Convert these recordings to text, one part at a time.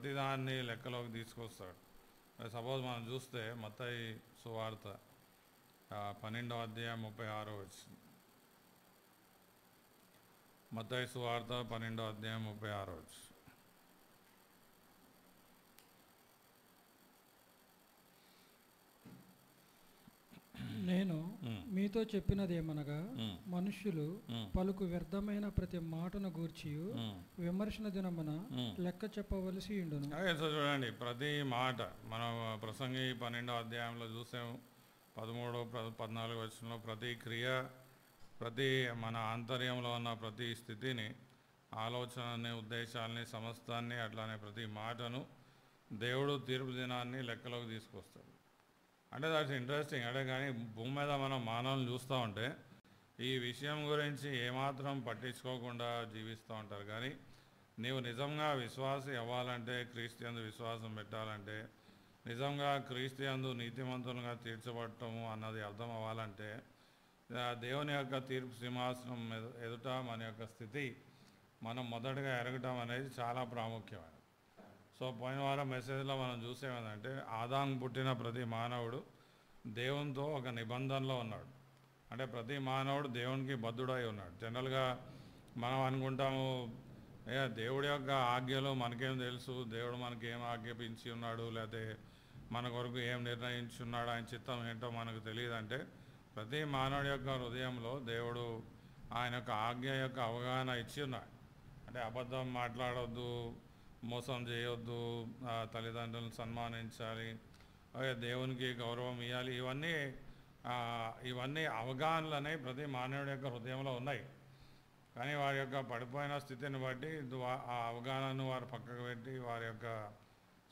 ప్రతిదాన్ని లెక్కలోకి తీసుకొస్తాడు. సపోజ్ మనం చూస్తే మత్తయి సువార్త 12వ అధ్యాయం 36వ వచనం. మత్తయి సువార్త 12వ అధ్యాయం 36వ వచనం. నేను మీతో చెప్పినదేమనగా, మనుష్యులు పలుకు వ్యర్థమైన ప్రతి మాటను గూర్చి విమర్శన దినమున లెక్క చెప్పవలసి ఉండును. చూడండి, ప్రతి మాట మనం ప్రసంగి 12వ అధ్యాయంలో చూసాము. 13, 14 వచనంలో ప్రతి క్రియ, ప్రతి మన ఆంతర్యంలో ఉన్న ప్రతి స్థితిని, ఆలోచనని, ఉద్దేశాలని, సమస్తాన్ని, అట్లానే ప్రతి మాటను దేవుడు తీర్పు దినాన్ని లెక్కలోకి తీసుకొస్తాడు. అంటే దట్స్ ఇంట్రెస్టింగ్. అంటే కానీ భూమి మీద మనం మానవులను చూస్తూ ఉంటే ఈ విషయం గురించి ఏమాత్రం పట్టించుకోకుండా జీవిస్తూ ఉంటారు. కానీ నీవు నిజంగా విశ్వాసి అవ్వాలంటే, క్రీస్తుయందు విశ్వాసం పెట్టాలంటే, నిజంగా క్రీస్తుయందు నీతిమంతులుగా తీర్చబడటము అన్నది అర్థం అవ్వాలంటే, దేవుని యొక్క తీర్పు సింహాసనం ఎదుట మన యొక్క స్థితి మనం మొదటగా ఎరగటం అనేది చాలా ప్రాముఖ్యమైనది. సో పోయిన వారం మెసేజ్లో మనం చూసేమేంటంటే, ఆదాము పుట్టిన ప్రతి మానవుడు దేవునితో ఒక నిబంధనలో ఉన్నాడు. అంటే ప్రతి మానవుడు దేవునికి బద్ధుడై ఉన్నాడు. జనరల్గా మనం అనుకుంటాము, దేవుడి యొక్క ఆజ్ఞలు మనకేం తెలుసు, దేవుడు మనకి ఏం ఆజ్ఞాపించి ఉన్నాడు, లేకపోతే మన కొరకు ఏం నిర్ణయించి ఉన్నాడు, ఆయన చిత్తం ఏంటో మనకు తెలియదంటే, ప్రతి మానవుడి యొక్క హృదయంలో దేవుడు ఆయన యొక్క ఆజ్ఞ యొక్క అవగాహన ఇచ్చి ఉన్నాడు. అంటే అబద్ధం మాట్లాడొద్దు, మోసం చేయొద్దు, తల్లిదండ్రులను సన్మానించాలి, దేవునికి గౌరవం ఇవ్వాలి, ఇవన్నీ అవగాహనలు అనేవి ప్రతి మానవుడి యొక్క హృదయంలో ఉన్నాయి. కానీ వారి యొక్క పడిపోయిన స్థితిని బట్టి ఆ అవగాహనను వారు పక్కకు పెట్టి వారి యొక్క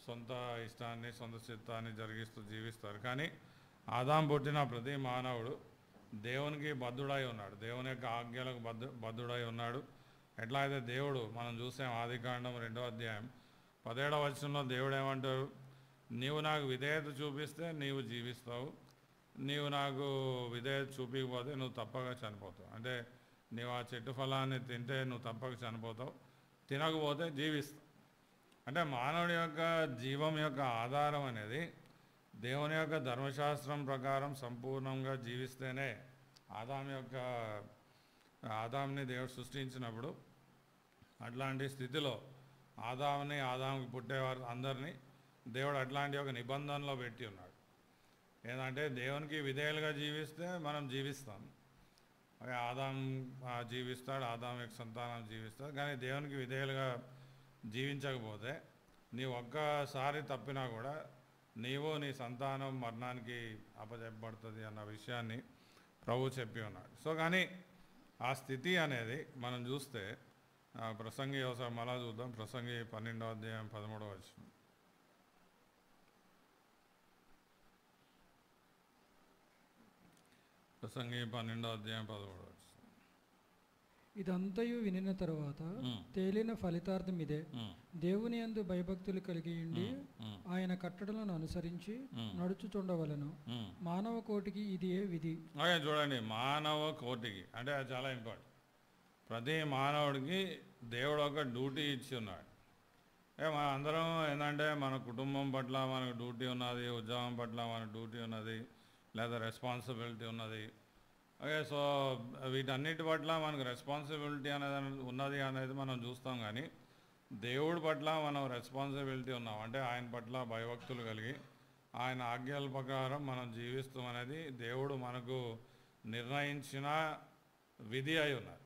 సొంత ఇష్టాన్ని, సొంత చిత్తాన్ని జరిగిస్తూ జీవిస్తారు. కానీ ఆదాము పుట్టిన ప్రతి మానవుడు దేవునికి బద్ధుడై ఉన్నాడు, దేవుని యొక్క ఆజ్ఞలకు బద్ధుడై ఉన్నాడు. ఎట్లా అయితే దేవుడు మనం చూసాం ఆదికాండం 2వ అధ్యాయం 17వ వచనంలో దేవుడు ఏమంటారు, నీవు నాకు విధేయత చూపిస్తే నీవు జీవిస్తావు, నీవు నాకు విధేయత చూపించకపోతే నువ్వు తప్పక చనిపోతావు. అంటే నీవు ఆ చెట్టు ఫలాన్ని తింటే నువ్వు తప్పక చనిపోతావు, తినకపోతే జీవిస్తావు. అంటే మానవుడి యొక్క జీవం యొక్క ఆధారం అనేది దేవుని యొక్క ధర్మశాస్త్రం ప్రకారం సంపూర్ణంగా జీవిస్తేనే. ఆదాంని దేవుడు సృష్టించినప్పుడు అట్లాంటి స్థితిలో ఆదాముకి పుట్టేవారు అందరినీ దేవుడు అట్లాంటి ఒక నిబంధనలో పెట్టి ఉన్నాడు. ఏంటంటే దేవునికి విధేయులుగా జీవిస్తే మనం జీవిస్తాం, ఆదాం జీవిస్తాడు, ఆదాం యొక్క సంతానం జీవిస్తాడు. కానీ దేవునికి విధేయులుగా జీవించకపోతే నీ ఒక్కసారి తప్పినా కూడా నీవు నీ సంతానం మరణానికి అప్పచెప్పబడుతుంది అన్న విషయాన్ని ప్రభు చెప్పి ఉన్నాడు. సో కానీ ఆ స్థితి అనేది మనం చూస్తే ప్రసంగి ఒకసారి మళ్ళా చూద్దాం. ప్రసంగి 12వ అధ్యాయం 13వ వచనం. ప్రసంగి 12వ అధ్యాయం 13వ వచనం. ఇదంతయు వినిన తరువాత తేలిన ఫలితార్థం ఇదే, దేవుని యందు భయభక్తులు కలిగి ఉండి ఆయన కట్టడలను అనుసరించి నడుచుచుండవలను. మానవ కోటికి ఇది ఏ విధి. చూడండి, మానవ కోటికి అంటే అది చాలా ఇంపార్టెంట్. ప్రతి మానవుడికి దేవుడు ఒక డ్యూటీ ఇచ్చి ఉన్నాడు. మన అందరం ఏంటంటే మన కుటుంబం పట్ల మనకు డ్యూటీ ఉన్నది, ఉద్యోగం పట్ల మనకు డ్యూటీ ఉన్నది, లేదా రెస్పాన్సిబిలిటీ ఉన్నది. సో వీటన్నిటి పట్ల మనకు రెస్పాన్సిబిలిటీ ఉన్నది అనేది మనం చూస్తాం. కానీ దేవుడి పట్ల మనం రెస్పాన్సిబిలిటీ ఉన్నాం అంటే ఆయన పట్ల భయభక్తులు కలిగి ఆయన ఆజ్ఞల ప్రకారం మనం జీవిస్తాం అనేది దేవుడు మనకు నిర్ణయించిన విధి అయి ఉన్నది.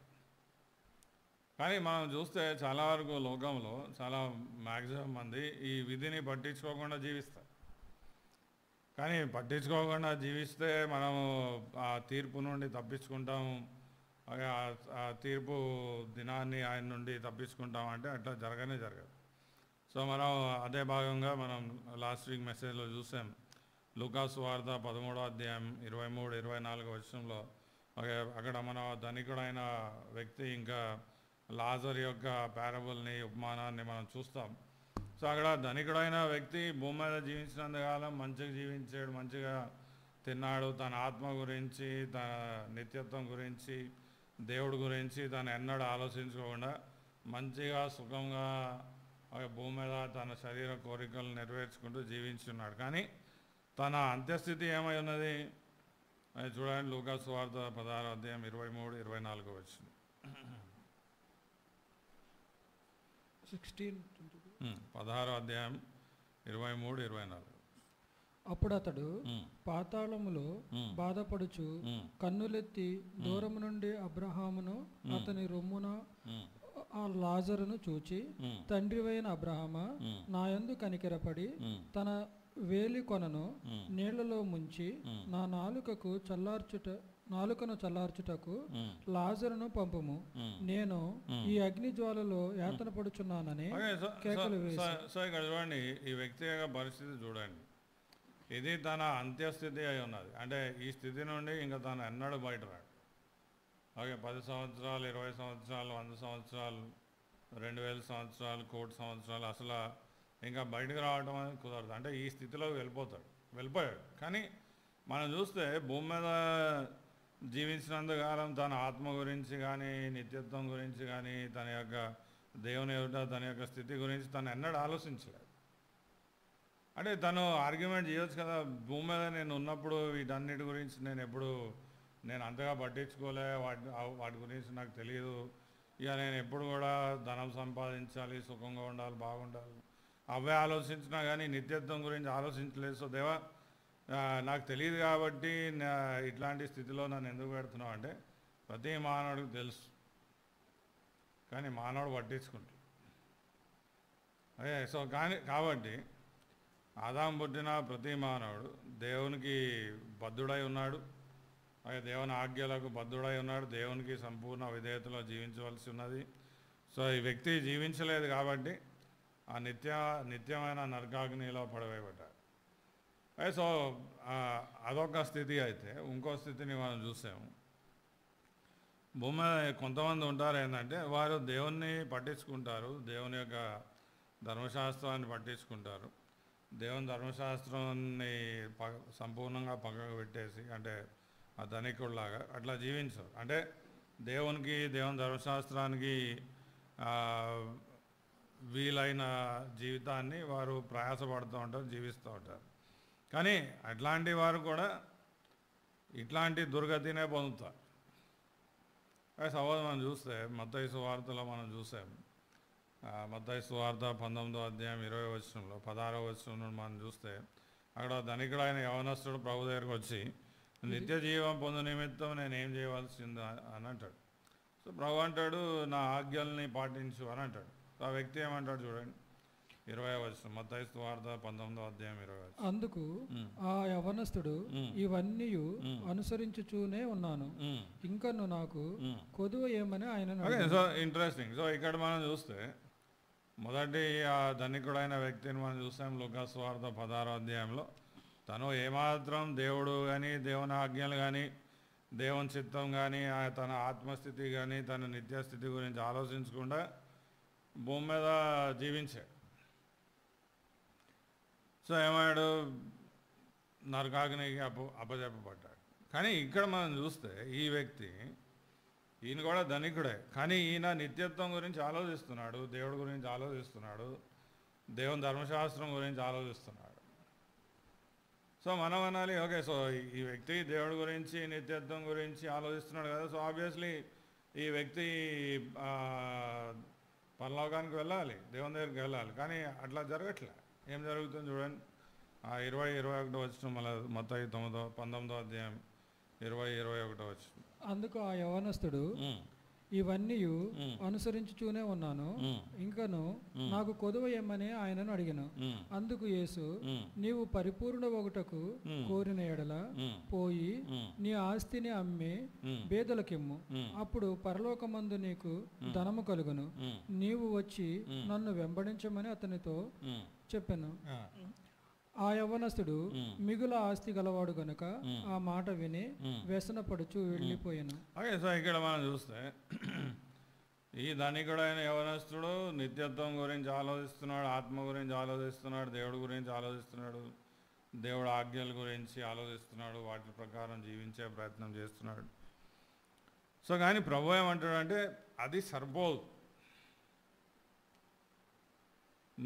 కానీ మనం చూస్తే చాలా వరకు లోకంలో చాలా మ్యాక్సిమం మంది ఈ విధిని పట్టించుకోకుండా జీవిస్తారు. కానీ పట్టించుకోకుండా జీవిస్తే మనము ఆ తీర్పు నుండి తప్పించుకుంటాము, ఆ తీర్పు దినాన్ని ఆయన నుండి తప్పించుకుంటాం అంటే అట్లా జరగదు. సో మనం అదే భాగంగా మనం లాస్ట్ వీక్ మెసేజ్లో చూసాం. లూకా సువార్త 13వ అధ్యాయం 23-24 వచనంలో అక్కడ మన ధనికుడైన వ్యక్తి ఇంకా లాజర్ యొక్క పారబుల్ని, ఉపమానాన్ని మనం చూస్తాం. సో అక్కడ ధనికుడైన వ్యక్తి భూమి మీద జీవించినంతకాలం మంచిగా జీవించాడు, మంచిగా తిన్నాడు, తన ఆత్మ గురించి, తన నిత్యత్వం గురించి, దేవుడి గురించి తను ఎన్నడూ ఆలోచించుకోకుండా మంచిగా సుఖంగా భూమి మీద తన శరీర కోరికలు నెరవేర్చుకుంటూ జీవించున్నాడు. కానీ తన అంత్యస్థితి ఏమై ఉన్నది అది చూడండి. లూకా సువార్త 16వ అధ్యాయం 23-24 వచ్చింది. 16వ అధ్యాయం 23-24. అప్పుడు అతడు పాతాళములో బాధపడుచు కన్నులెత్తి దూరము నుండి అబ్రహామును అతని రొమ్మున ఆ లాజరును చూచి, తండ్రివైన అబ్రహామా, నా యందు కనికెరపడి తన వేలి కొనను నీళ్లలో ముంచి నా నాలుకను చల్లార్చుటకు లాజరును పంపుము, నేను ఈ అగ్ని జ్వాలలో యాతన పడుచున్నానని కేకలు వేసి. సో ఇక్కడ చూడండి, ఈ వ్యక్తి యొక్క పరిస్థితి చూడండి. ఇది తన అంత్యస్థితి అయి ఉన్నది. అంటే ఈ స్థితి నుండి ఇంకా తను ఎన్నడూ బయట రాడు. 10 సంవత్సరాలు, 20 సంవత్సరాలు, 100 సంవత్సరాలు, 2000 సంవత్సరాలు, 1,000,000 సంవత్సరాలు, అసలు ఇంకా బయటకు రావడం అనేది కుదరదు. అంటే ఈ స్థితిలోకి వెళ్ళిపోయాడు. కానీ మనం చూస్తే భూమి మీద జీవించినంతకాలం తన ఆత్మ గురించి కానీ, నిత్యత్వం గురించి కానీ, తన యొక్క దేవుని ఎదుట తన యొక్క స్థితి గురించి తను ఎన్నడూ ఆలోచించలేదు. అంటే తను ఆర్గ్యుమెంట్ చేయొచ్చు కదా, భూమి మీద నేను ఉన్నప్పుడు వీటన్నిటి గురించి నేను అంతగా పట్టించుకోలే, వాటి గురించి నాకు తెలియదు. ఇక నేను ఎప్పుడు కూడా ధనం సంపాదించాలి, సుఖంగా ఉండాలి, బాగుండాలి, అవే ఆలోచించినా కానీ నిత్యత్వం గురించి ఆలోచించలేదు. సో దేవా, నాకు తెలియదు కాబట్టి ఇట్లాంటి స్థితిలో నన్ను ఎందుకు పెడుతున్నావు అంటే ప్రతి మానవుడికి తెలుసు, కానీ మానవుడు పట్టించుకుంటాడు. సో కాబట్టి ఆదాము పుట్టిన ప్రతి మానవుడు దేవునికి బద్ధుడై ఉన్నాడు. దేవుని ఆజ్ఞలకు బద్ధుడై ఉన్నాడు. దేవునికి సంపూర్ణ విధేయతలో జీవించవలసి ఉన్నది. సో ఈ వ్యక్తి జీవించలేదు కాబట్టి ఆ నిత్యమైన నరకాగ్నిలో పడవేయబడ్డాడు. సో అదొక స్థితి. అయితే ఇంకో స్థితిని మనం చూసాము. భూమి కొంతమంది ఉంటారు ఏంటంటే వారు దేవుణ్ణి పట్టించుకుంటారు, దేవుని యొక్క ధర్మశాస్త్రాన్ని పట్టించుకుంటారు, దేవుని ధర్మశాస్త్రాన్ని సంపూర్ణంగా పక్కకు పెట్టేసి, అంటే ఆ ధనికుడిలాగా అట్లా జీవించరు. అంటే దేవుని ధర్మశాస్త్రానికి వీలైన జీవితాన్ని వారు ప్రయాసపడుతూ ఉంటారు, జీవిస్తూ ఉంటారు. కానీ అట్లాంటి వారు కూడా ఇట్లాంటి దుర్గతినే పొందుతారు. సపోజ్ మనం చూస్తే మత్తయి సువార్తలో మనం చూసాం. మత్తయి సువార్త 19వ అధ్యాయం 20వ వచనంలో 16వ వచనంలో మనం చూస్తే అక్కడ ధనికుడైన యవనస్తుడు ప్రభు దగ్గరకు వచ్చి, నిత్య జీవం పొందు నిమిత్తం నేను ఏం చేయవలసింది అని అంటాడు. సో ప్రభు అంటాడు, నా ఆజ్ఞల్ని పాటించు అని అంటాడు. ఆ వ్యక్తి ఏమంటాడు చూడండి, 20వ వచనం, మత్తయి సువార్త 19వ అధ్యాయం 20వ వచనం. అందుకు ఆ యవనస్తుడు, ఇవన్నీ అనుసరించుచూనే ఉన్నాను, ఇంకను నాకు కొదువ ఏమని ఆయన. So interesting. సో ఇక్కడ మనం చూస్తే మొదటి ఆ ధనికుడైన వ్యక్తిని మనం చూసాం లూకా సువార్త 16వ అధ్యాయంలో. తను ఏమాత్రం దేవుడు కానీ, దేవుని ఆజ్ఞలు కానీ, దేవుని చిత్తం కానీ, తన ఆత్మస్థితి కానీ, తన నిత్యస్థితి గురించి ఆలోచించకుండా భూమి మీద జీవించాడు. సో ఏమాడు నరకాగ్నికి అప్పచెప్పబడ్డాడు. కానీ ఇక్కడ మనం చూస్తే ఈ వ్యక్తి, ఈయన కూడా ధనికుడే, కానీ ఈయన నిత్యత్వం గురించి ఆలోచిస్తున్నాడు, దేవుడి గురించి ఆలోచిస్తున్నాడు, దేవుని ధర్మశాస్త్రం గురించి ఆలోచిస్తున్నాడు. సో మనం అనాలి, ఓకే, సో ఈ వ్యక్తి దేవుడి గురించి నిత్యత్వం గురించి ఆలోచిస్తున్నాడు కదా, సో ఆబ్వియస్లీ ఈ వ్యక్తి పరలోకానికి వెళ్ళాలి, దేవుని దగ్గరికి వెళ్ళాలి. కానీ అట్లా జరగట్లే. ఏం జరుగుతుంది చూడండి, 20-21 వచ్చిన మళ్ళీ మత్తయి 19వ అధ్యాయం 20-21 వచ్చిన. అందుకు ఆ యవనస్తుడు, ఇవన్నీ అనుసరించుచూనే ఉన్నాను, ఇంకను నాకు కొదువ ఏమని ఆయనను అడిగాను. అందుకు యేసు, నీవు పరిపూర్ణ ఒకటకు కోరిన ఎడల పోయి నీ ఆస్తిని అమ్మి బేదలకిమ్ము, అప్పుడు పరలోకమందు నీకు ధనము కలుగును, నీవు వచ్చి నన్ను వెంబడించమని అతనితో చెప్పాను. ఆ యవ్వనస్తుడు మిగుల ఆస్తి గలవాడు గనుక ఆ మాట విని వ్యసనపడుచు వెళ్ళిపోయాను. ఓకే, సో ఇక్కడ మనం చూస్తే ఈ ధనికుడైన యవనస్తుడు నిత్యత్వం గురించి ఆలోచిస్తున్నాడు, ఆత్మ గురించి ఆలోచిస్తున్నాడు, దేవుడి గురించి ఆలోచిస్తున్నాడు, దేవుడి ఆజ్ఞల గురించి ఆలోచిస్తున్నాడు, వాటి ప్రకారం జీవించే ప్రయత్నం చేస్తున్నాడు. సో కానీ ప్రభు ఏమంటాడంటే అది సరిపోదు.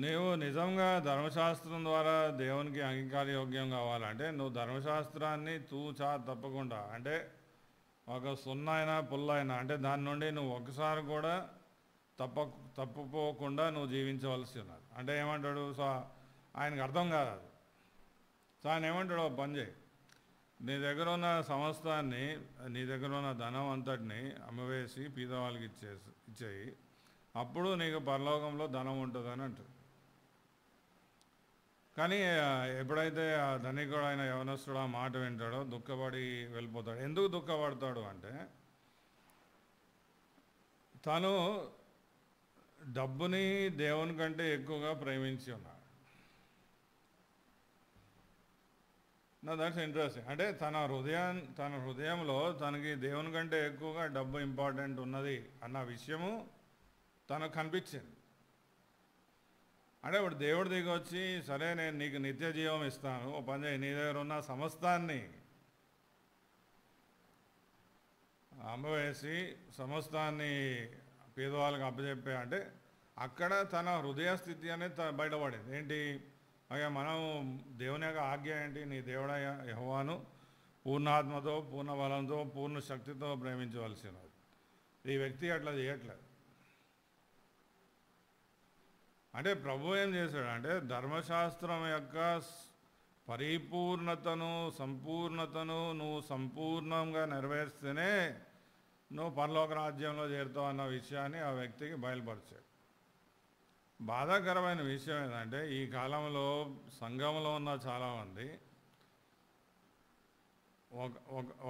నీవు నిజంగా ధర్మశాస్త్రం ద్వారా దేవునికి అంగీకారయోగ్యం కావాలంటే నువ్వు ధర్మశాస్త్రాన్ని తూచా తప్పకుండా, అంటే ఒక సున్నైనా పుల్లైనా, అంటే దాని నుండి నువ్వు ఒకసారి కూడా తప్పుపోకుండా నువ్వు జీవించవలసి ఉన్నది. అంటే ఏమంటాడు? సో ఆయనకు అర్థం కాదు అది. సో ఆయన ఏమంటాడు? ఒక పని చేయి, నీ దగ్గర ఉన్న సమస్తాన్ని, నీ దగ్గర ఉన్న ధనం అంతటిని అమ్మవేసి పేదవాళ్ళకి ఇచ్చేయి, అప్పుడు నీకు పరలోకంలో ధనం ఉంటుందని అంటాడు. కానీ ఎప్పుడైతే ఆ ధనికుడు ఆయన యవనస్తుడు ఆ మాట వింటాడో దుఃఖపడి వెళ్ళిపోతాడు. ఎందుకు దుఃఖపడతాడు అంటే తను డబ్బుని దేవుని కంటే ఎక్కువగా ప్రేమించి ఉన్నాడు. నా దట్స్ ఇంట్రెస్టింగ్. అంటే తన హృదయంలో తనకి దేవుని కంటే ఎక్కువగా డబ్బు ఇంపార్టెంట్ ఉన్నది అన్న విషయము తనకు కనిపించింది. అంటే ఇప్పుడు దేవుడి దిగి వచ్చి, సరే నేను నీకు నిత్య జీవం ఇస్తాను, ఓ పని చేయి, నీ దగ్గర ఉన్న సమస్తాన్ని అమ్మవేసి సమస్తాన్ని పేదవాళ్ళకి అప్పచెప్పే, అంటే అక్కడ తన హృదయ స్థితి అనేది బయటపడింది. ఏంటి? అయ్యా, మనం దేవుని యొక్క ఆజ్ఞ ఏంటి? నీ దేవుడ యెహోవాను పూర్ణాత్మతో, పూర్ణ బలంతో, పూర్ణ శక్తితో ప్రేమించవలసినది. ఈ వ్యక్తి అట్లా చేయట్లేదు. అంటే ప్రభు ఏం చేశాడంటే ధర్మశాస్త్రం యొక్క సంపూర్ణతను నువ్వు సంపూర్ణంగా నెరవేర్స్తేనే నువ్వు పరలోక రాజ్యంలో చేరుతావు అన్న విషయాన్ని ఆ వ్యక్తికి బయలుపరిచాడు. బాధాకరమైన విషయం ఏంటంటే ఈ కాలంలో సంఘంలో ఉన్న చాలామంది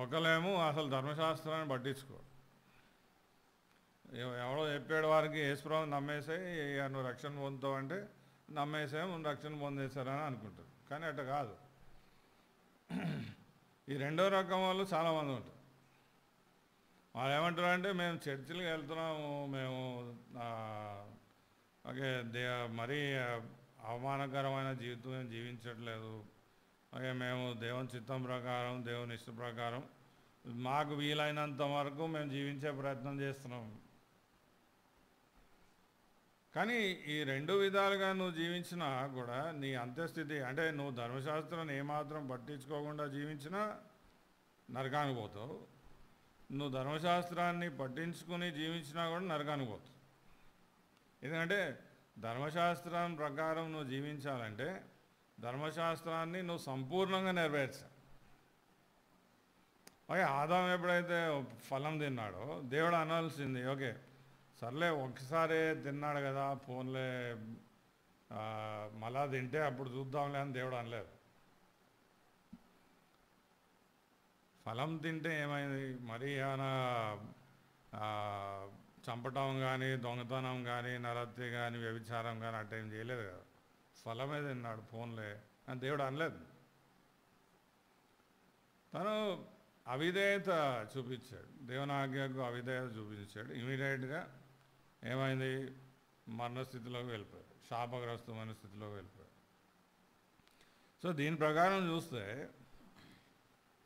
ఒకలేమో అసలు ధర్మశాస్త్రాన్ని పట్టించుకోరు. ఎవడో చెప్పాడు వారికి యేసుప్రభుని నమ్మేసే నువ్వు రక్షణ పొందుతావు అంటే నమ్మేసాము, రక్షణ పొందేశారని అనుకుంటారు. కానీ అట్లా కాదు. ఈ రెండో రకం వాళ్ళు చాలామంది ఉంటారు. వాళ్ళు ఏమంటారంటే మేము చర్చిలకు వెళ్తున్నాము, మేము ఓకే మరీ అవమానకరమైన జీవితం జీవించట్లేదు, ఓకే మేము దేవుని చిత్తం ప్రకారం, దేవుని ఇష్ట ప్రకారం మాకు వీలైనంత వరకు మేము జీవించే ప్రయత్నం చేస్తున్నాం. కానీ ఈ రెండు విధాలుగా నువ్వు జీవించినా కూడా నీ అంత్యస్థితి, అంటే నువ్వు ధర్మశాస్త్రాన్ని ఏమాత్రం పట్టించుకోకుండా జీవించినా నరకానికి పోతావు, నువ్వు ధర్మశాస్త్రాన్ని పట్టించుకుని జీవించినా కూడా నరకానికి పోతావు. ఎందుకంటే ధర్మశాస్త్రం ప్రకారం నువ్వు జీవించాలంటే ధర్మశాస్త్రాన్ని నువ్వు సంపూర్ణంగా నెరవేర్చాలి. ఓకే, ఆదాం ఎప్పుడైతే ఫలం తిన్నాడో దేవుడు అనాల్సింది, ఓకే సర్లే ఒకసారి తిన్నాడు కదా, ఫోన్లే మళ్ళా తింటే అప్పుడు చూద్దాంలే అని దేవుడు అనలేదు. ఫలం తింటే ఏమైంది? మరీ ఏమైనా చంపటం కానీ, దొంగతనం కానీ, నరహత్య కానీ, వ్యభిచారం కానీ అట్టేం చేయలేదు కదా. ఫలమే తిన్నాడు, ఫోన్లే అని దేవుడు అనలేదు. తను అవిధేయత చూపించాడు, దేవుని ఆజ్ఞకు అవిధేయత చూపించాడు. ఇమీడియట్గా ఏమైంది? మరణస్థితిలోకి వెళ్ళిపోయాడు, శాపగ్రస్తమైన స్థితిలోకి వెళ్ళిపోయాడు. సో దీని ప్రకారం చూస్తే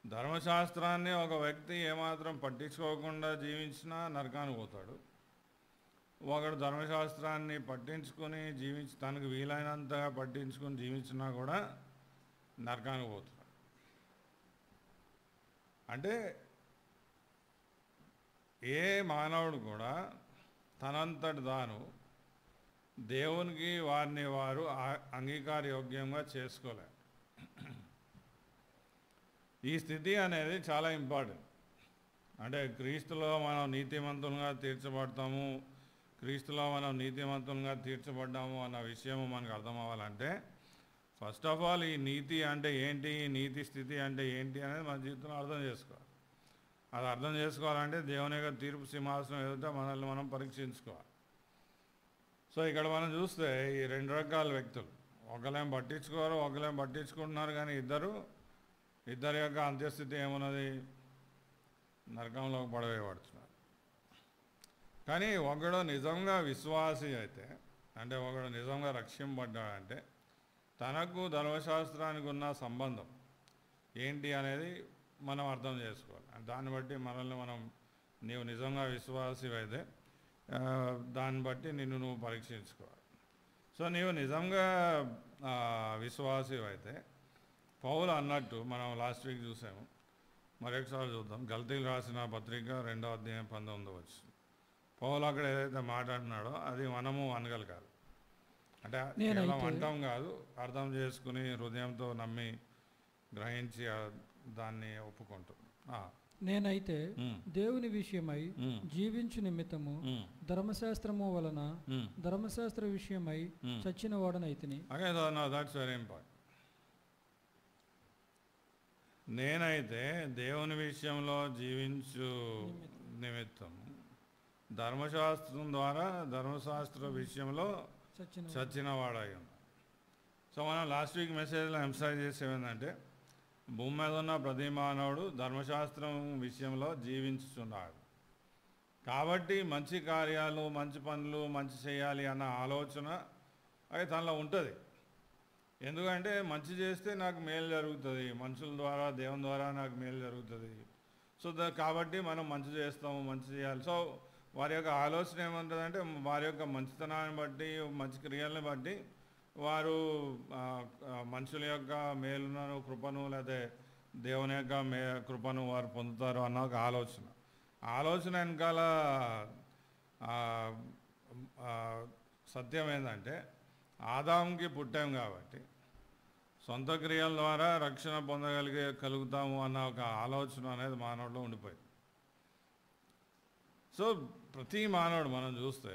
ధర్మశాస్త్రాన్ని ఒక వ్యక్తి ఏమాత్రం పట్టించుకోకుండా జీవించినా నరకానికి పోతాడు. ఒకడు ధర్మశాస్త్రాన్ని పట్టించుకొని తనకు వీలైనంతగా పట్టించుకొని జీవించినా కూడా నరకానికి పోతాడు. అంటే ఏ మానవుడు కూడా తనంతటి తాను దేవునికి వారిని వారు అంగీకారయోగ్యంగా చేసుకోలేరు. ఈ స్థితి అనేది చాలా ఇంపార్టెంట్. అంటే క్రీస్తులో మనం నీతిమంతులుగా తీర్చబడతాము, క్రీస్తులో మనం నీతిమంతులుగా తీర్చబడ్డాము అన్న విషయము మనకు అర్థం అవ్వాలంటే ఫస్ట్ ఆఫ్ ఆల్ ఈ నీతి అంటే ఏంటి, నీతి స్థితి అంటే ఏంటి అనేది మన జీవితంలో అర్థం చేసుకోవాలి. అది అర్థం చేసుకోవాలంటే దేవుని యొక్క తీర్పు సింహాసనం ఎదుట మనల్ని మనం పరీక్షించుకోవాలి. సో ఇక్కడ మనం చూస్తే ఈ రెండు రకాల వ్యక్తులు, ఒకలేం పట్టించుకోరు, ఒకలేం పట్టించుకుంటున్నారు. కానీ ఇద్దరి యొక్క అంత్యస్థితి ఏమున్నది? నరకంలోకి పడవేయబడుతున్నారు. కానీ ఒకడు నిజంగా విశ్వాసి అయితే, అంటే ఒకడు నిజంగా రక్షింపబడ్డాడంటే తనకు ధర్మశాస్త్రానికి ఉన్న సంబంధం ఏంటి అనేది మనం అర్థం చేసుకోవాలి. దాన్ని బట్టి మనల్ని మనం, నీవు నిజంగా విశ్వాసి అయితే దాన్ని బట్టి నిన్ను నువ్వు పరీక్షించుకోవాలి. సో నీవు నిజంగా విశ్వాసి అయితే పౌలు అన్నట్టు మనం లాస్ట్ వీక్ చూసాము, మరొకసారి చూద్దాం. గల్తీలు రాసిన పత్రిక 2వ అధ్యాయం 19 పౌలు అక్కడ ఏదైతే మాట్లాడినాడో అది మనము అనగలగాలి. అంటే కేవలం అంటాం కాదు, అర్థం చేసుకుని హృదయంతో నమ్మి గ్రహించి దాన్ని ఒప్పుకుంటాం. నేనైతే దేవుని విషయమై జీవించు నిమిత్తము ధర్మశాస్త్రము వలన ధర్మశాస్త్ర విషయమై చచ్చిన వాడనైతిని. That's very important. నేనైతే దేవుని విషయంలో జీవించు నిమిత్తం ధర్మశాస్త్రం ద్వారా ధర్మశాస్త్ర విషయంలో చచ్చిన వాడై ఉన్నాను. సో మనం లాస్ట్ వీక్ మెసేజ్లో ఎంఫసైజ్ చేసేది భూమి మీద ఉన్న ప్రతి మానవుడు ధర్మశాస్త్రం విషయంలో జీవించుచున్నాడు. కాబట్టి మంచి కార్యాలు, మంచి పనులు, మంచి చేయాలి అన్న ఆలోచన అది తనలో ఉంటుంది. ఎందుకంటే మంచి చేస్తే నాకు మేలు జరుగుతుంది, మనుషుల ద్వారా దేవుని ద్వారా నాకు మేలు జరుగుతుంది. సో కాబట్టి మనం మంచి చేస్తాము, మంచి చేయాలి. సో వారి యొక్క ఆలోచన ఏముంటుందంటే వారి యొక్క మంచితనాన్ని బట్టి, మంచి క్రియలను బట్టి వారు మనుషుల యొక్క మేలును, కృపను, లేదా దేవుని యొక్క కృపను వారు పొందుతారు అన్న ఒక ఆలోచన వెనకాల సత్యం ఏంటంటే ఆదాముకి పుట్టాం కాబట్టి సొంత క్రియల ద్వారా రక్షణ కలుగుతాము అన్న ఒక ఆలోచన అనేది మానవుడిలో ఉండిపోయింది. సో ప్రతి మానవుడు మనం చూస్తే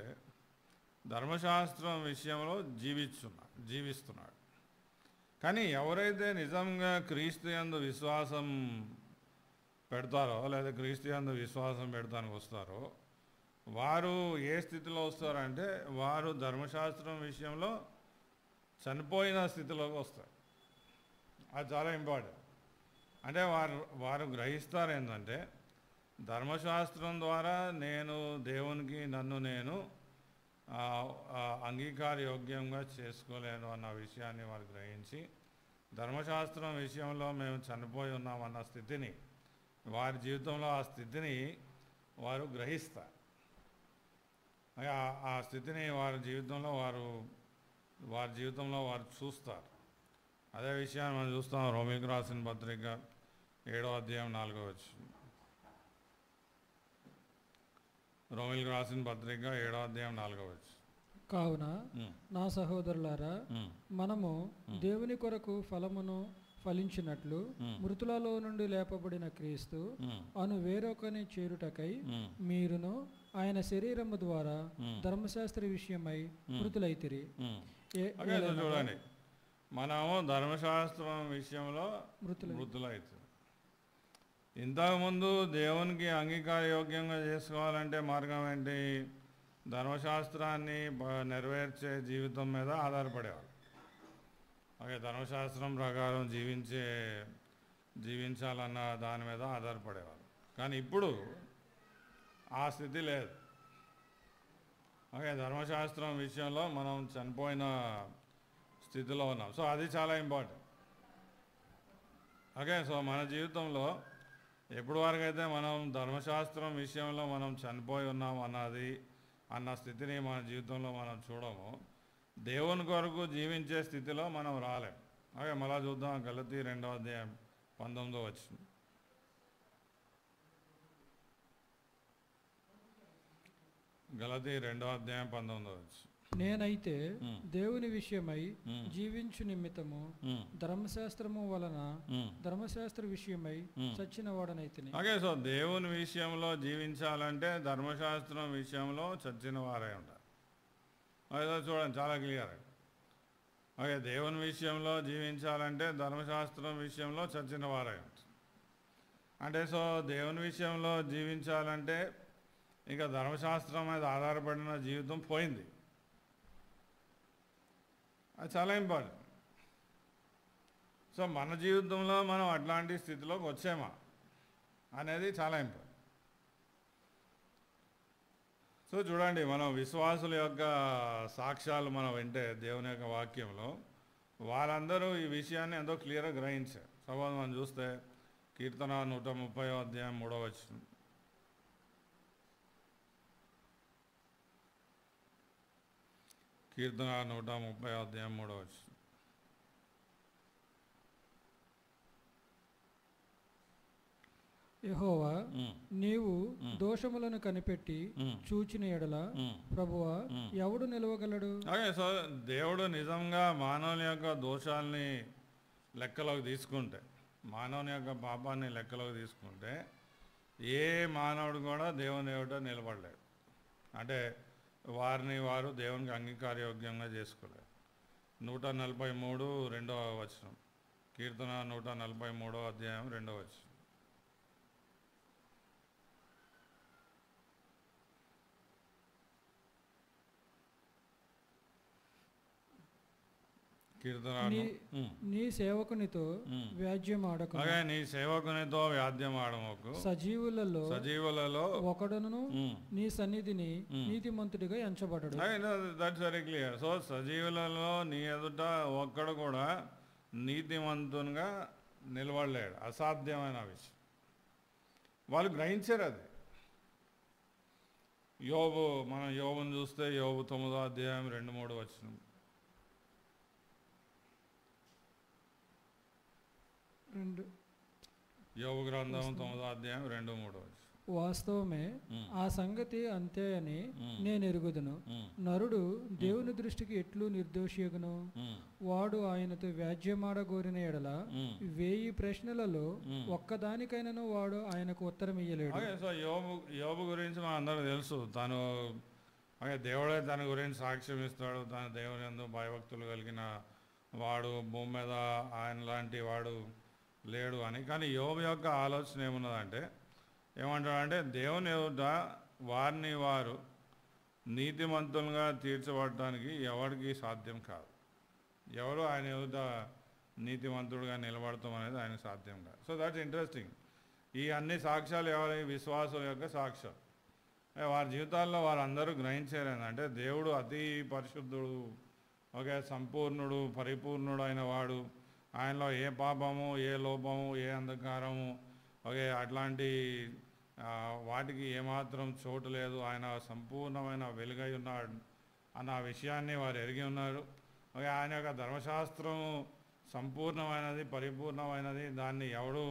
ధర్మశాస్త్రం విషయంలో జీవిస్తున్నాడు. కానీ ఎవరైతే నిజంగా క్రీస్తు యందు విశ్వాసం పెడతారో, లేదా క్రీస్తు యందు విశ్వాసం పెడతానికి వస్తారో, వారు ఏ స్థితిలో వస్తారంటే వారు ధర్మశాస్త్రం విషయంలో చనిపోయిన స్థితిలోకి వస్తారు. అది చాలా ఇంపార్టెంట్. అంటే వారు గ్రహిస్తారు ఏంటంటే ధర్మశాస్త్రం ద్వారా నేను దేవునికి నన్ను నేను అంగీకారయోగ్యంగా చేసుకోలేను అన్న విషయాన్ని వారు గ్రహించి ధర్మశాస్త్రం విషయంలో మేము చనిపోయి ఉన్నామన్న స్థితిని, వారి జీవితంలో ఆ స్థితిని వారు గ్రహిస్తారు. ఆ స్థితిని వారి జీవితంలో వారు చూస్తారు. అదే విషయాన్ని మనం చూస్తాం రోమిలకు రాసిన పత్రిక 7వ అధ్యాయం 4వ వచనం. రోమిలకు రాసిన పత్రిక 7వ అధ్యాయం 4వ వచనం. కావున నా సహోదరులారా, మనము దేవుని కొరకు ఫలమును ఫలించినట్లు మృతులలో నుండి లేపబడిన క్రీస్తు అను వేరొకని చేరుటకై మీరును ఆయన శరీరము ద్వారా ధర్మశాస్త్ర విషయమై మృతులైతిరి. చూడండి, మనము ధర్మశాస్త్రం విషయంలో మృతులైతే ఇంతకుముందు దేవునికి అంగీకారయోగ్యంగా చేసుకోవాలంటే మార్గం ఏంటి? ధర్మశాస్త్రాన్ని నెరవేర్చే జీవితం మీద ఆధారపడేవాళ్ళు. ధర్మశాస్త్రం ప్రకారం జీవించాలన్న దాని మీద ఆధారపడేవాళ్ళు. కానీ ఇప్పుడు ఆ స్థితి లేదు. ధర్మశాస్త్రం విషయంలో మనం చనిపోయిన స్థితిలో ఉన్నాం. సో అది చాలా ఇంపార్టెంట్. సో మన జీవితంలో ఎప్పటి వరకు అయితే మనం ధర్మశాస్త్రం విషయంలో మనం చనిపోయి ఉన్నాం అన్న స్థితిని మన జీవితంలో మనం చూడము, దేవుని కొరకు జీవించే స్థితిలో మనం రాలేం. మళ్ళా చూద్దాం గలతీ 2వ అధ్యాయం 19వ వచనం. గలతీ 2వ అధ్యాయం 19వ వచనం. నేనైతే దేవుని విషయమై జీవించు నిమిత్తము ధర్మశాస్త్రము వలన ధర్మశాస్త్ర విషయమై చచ్చిన వాడనైతిని. సో దేవుని విషయంలో జీవించాలంటే ధర్మశాస్త్రం విషయంలో చచ్చిన వారై ఉంటారు. చూడండి, చాలా క్లియర్. దేవుని విషయంలో జీవించాలంటే ధర్మశాస్త్రం విషయంలో చచ్చిన వారై ఉంటారు. అంటే సో దేవుని విషయంలో జీవించాలంటే ఇంకా ధర్మశాస్త్రం మీద ఆధారపడిన జీవితం పోయింది. అది చాలా ఇంపార్టెంట్. సో మన జీవితంలో మనం అట్లాంటి స్థితిలోకి వచ్చామా అనేది చాలా ఇంపార్టెంట్. సో చూడండి, మనం విశ్వాసుల యొక్క సాక్ష్యాలు మనం వింటే దేవుని యొక్క వాక్యంలో వాళ్ళందరూ ఈ విషయాన్ని ఎంతో క్లియర్గా గ్రహించారు. సపోజ్ మనం చూస్తే కీర్తన 130వ అధ్యాయం 3వ వచనం. కీర్తన 130 అధ్యాయం 3వ వచనం. యెహోవా నీవు దోషములను కనిపెట్టి చూచిన ఎడల ప్రభువా ఎవడు నిలవగలడు? ఓకే, సో దేవుడు నిజంగా మానవుని యొక్క దోషాలని లెక్కలోకి తీసుకుంటే, మానవుని యొక్క పాపాన్ని లెక్కలోకి తీసుకుంటే ఏ మానవుడు కూడా దేవుని ఎదుట నిలబడలేడు. అంటే వారిని వారు దేవునికి అంగీకారయోగ్యంగా చేసుకోలేరు. 143 2వ వచనం, కీర్తన 143 అధ్యాయం 2వ వచనం. కీర్తన నీ సేవకునితో వ్యాజ్యం ఆడకు, నీ సేవకునితో వ్యాజ్యం ఆడమకు, సజీవులలో ఒకడును నీ సన్నిధిని నీతిమంతుడిగా ఎంచబడడు. That's very clear. సో సజీవులలో నీ ఎదుట ఒక్కడు కూడా నీతిమంతునిగా నిలబడలేడు, అసాధ్యమైన విషయం. వాళ్ళు గ్రహించారు అది. యోబు, మనం యోబుని చూస్తే యోబు 9వ అధ్యాయం 2-3 వచనం. యోబు గ్రంథం 9వ అధ్యాయం 2-3 వచనం. వాస్తవమే, ఆ సంగతి అంతే అని నేను ఎరుగుదును. నరుడు దేవుని దృష్టికి ఎట్లు నిర్దోషియగును? వాడు ఆయనతో వ్యాజ్యమాడగోరిన ఎడల 1000 ప్రశ్నలలో ఒక్కదానికైనాను వాడు ఆయనకు ఉత్తరం ఇయ్యలేడు. సో యోబు గురించి మన అందరూ తెలుసు. తను దేవుడే తన గురించి సాక్ష్యం ఇస్తాడు. తన దేవుని యందు భయభక్తులు కలిగిన వాడు, భూమి మీద ఆయన లాంటి వాడు లేడు అని. కానీ యోబు యొక్క ఆలోచన ఏమున్నదంటే, ఏమంటాడంటే దేవుని ఎదుట వారిని వారు నీతిమంతులుగా తీర్చబడటానికి ఎవరికి సాధ్యం కాదు. ఎవరు ఆయన ఎదుట నీతిమంతుడుగా నిలబడతాం అనేది ఆయనకు సాధ్యం కాదు. So that's interesting. ఈ అన్ని సాక్ష్యాలు ఎవరి? విశ్వాసుల యొక్క సాక్ష్యం. వారి జీవితాల్లో వారందరూ గ్రహించారు ఏంటంటే దేవుడు అతి పరిశుద్ధుడు, ఓకే, సంపూర్ణుడు, పరిపూర్ణుడు అయిన వాడు. ఆయనలో ఏ పాపము, ఏ లోపము, ఏ అంధకారము, ఓకే, అట్లాంటి వాటికి ఏమాత్రం చోటు లేదు. ఆయన సంపూర్ణమైన వెలుగై ఉన్నాడు అన్న విషయాన్ని వారు ఎరిగి ఉన్నారు. ఓకే, ఆయన యొక్క ధర్మశాస్త్రం సంపూర్ణమైనది, పరిపూర్ణమైనది, దాన్ని ఎవడు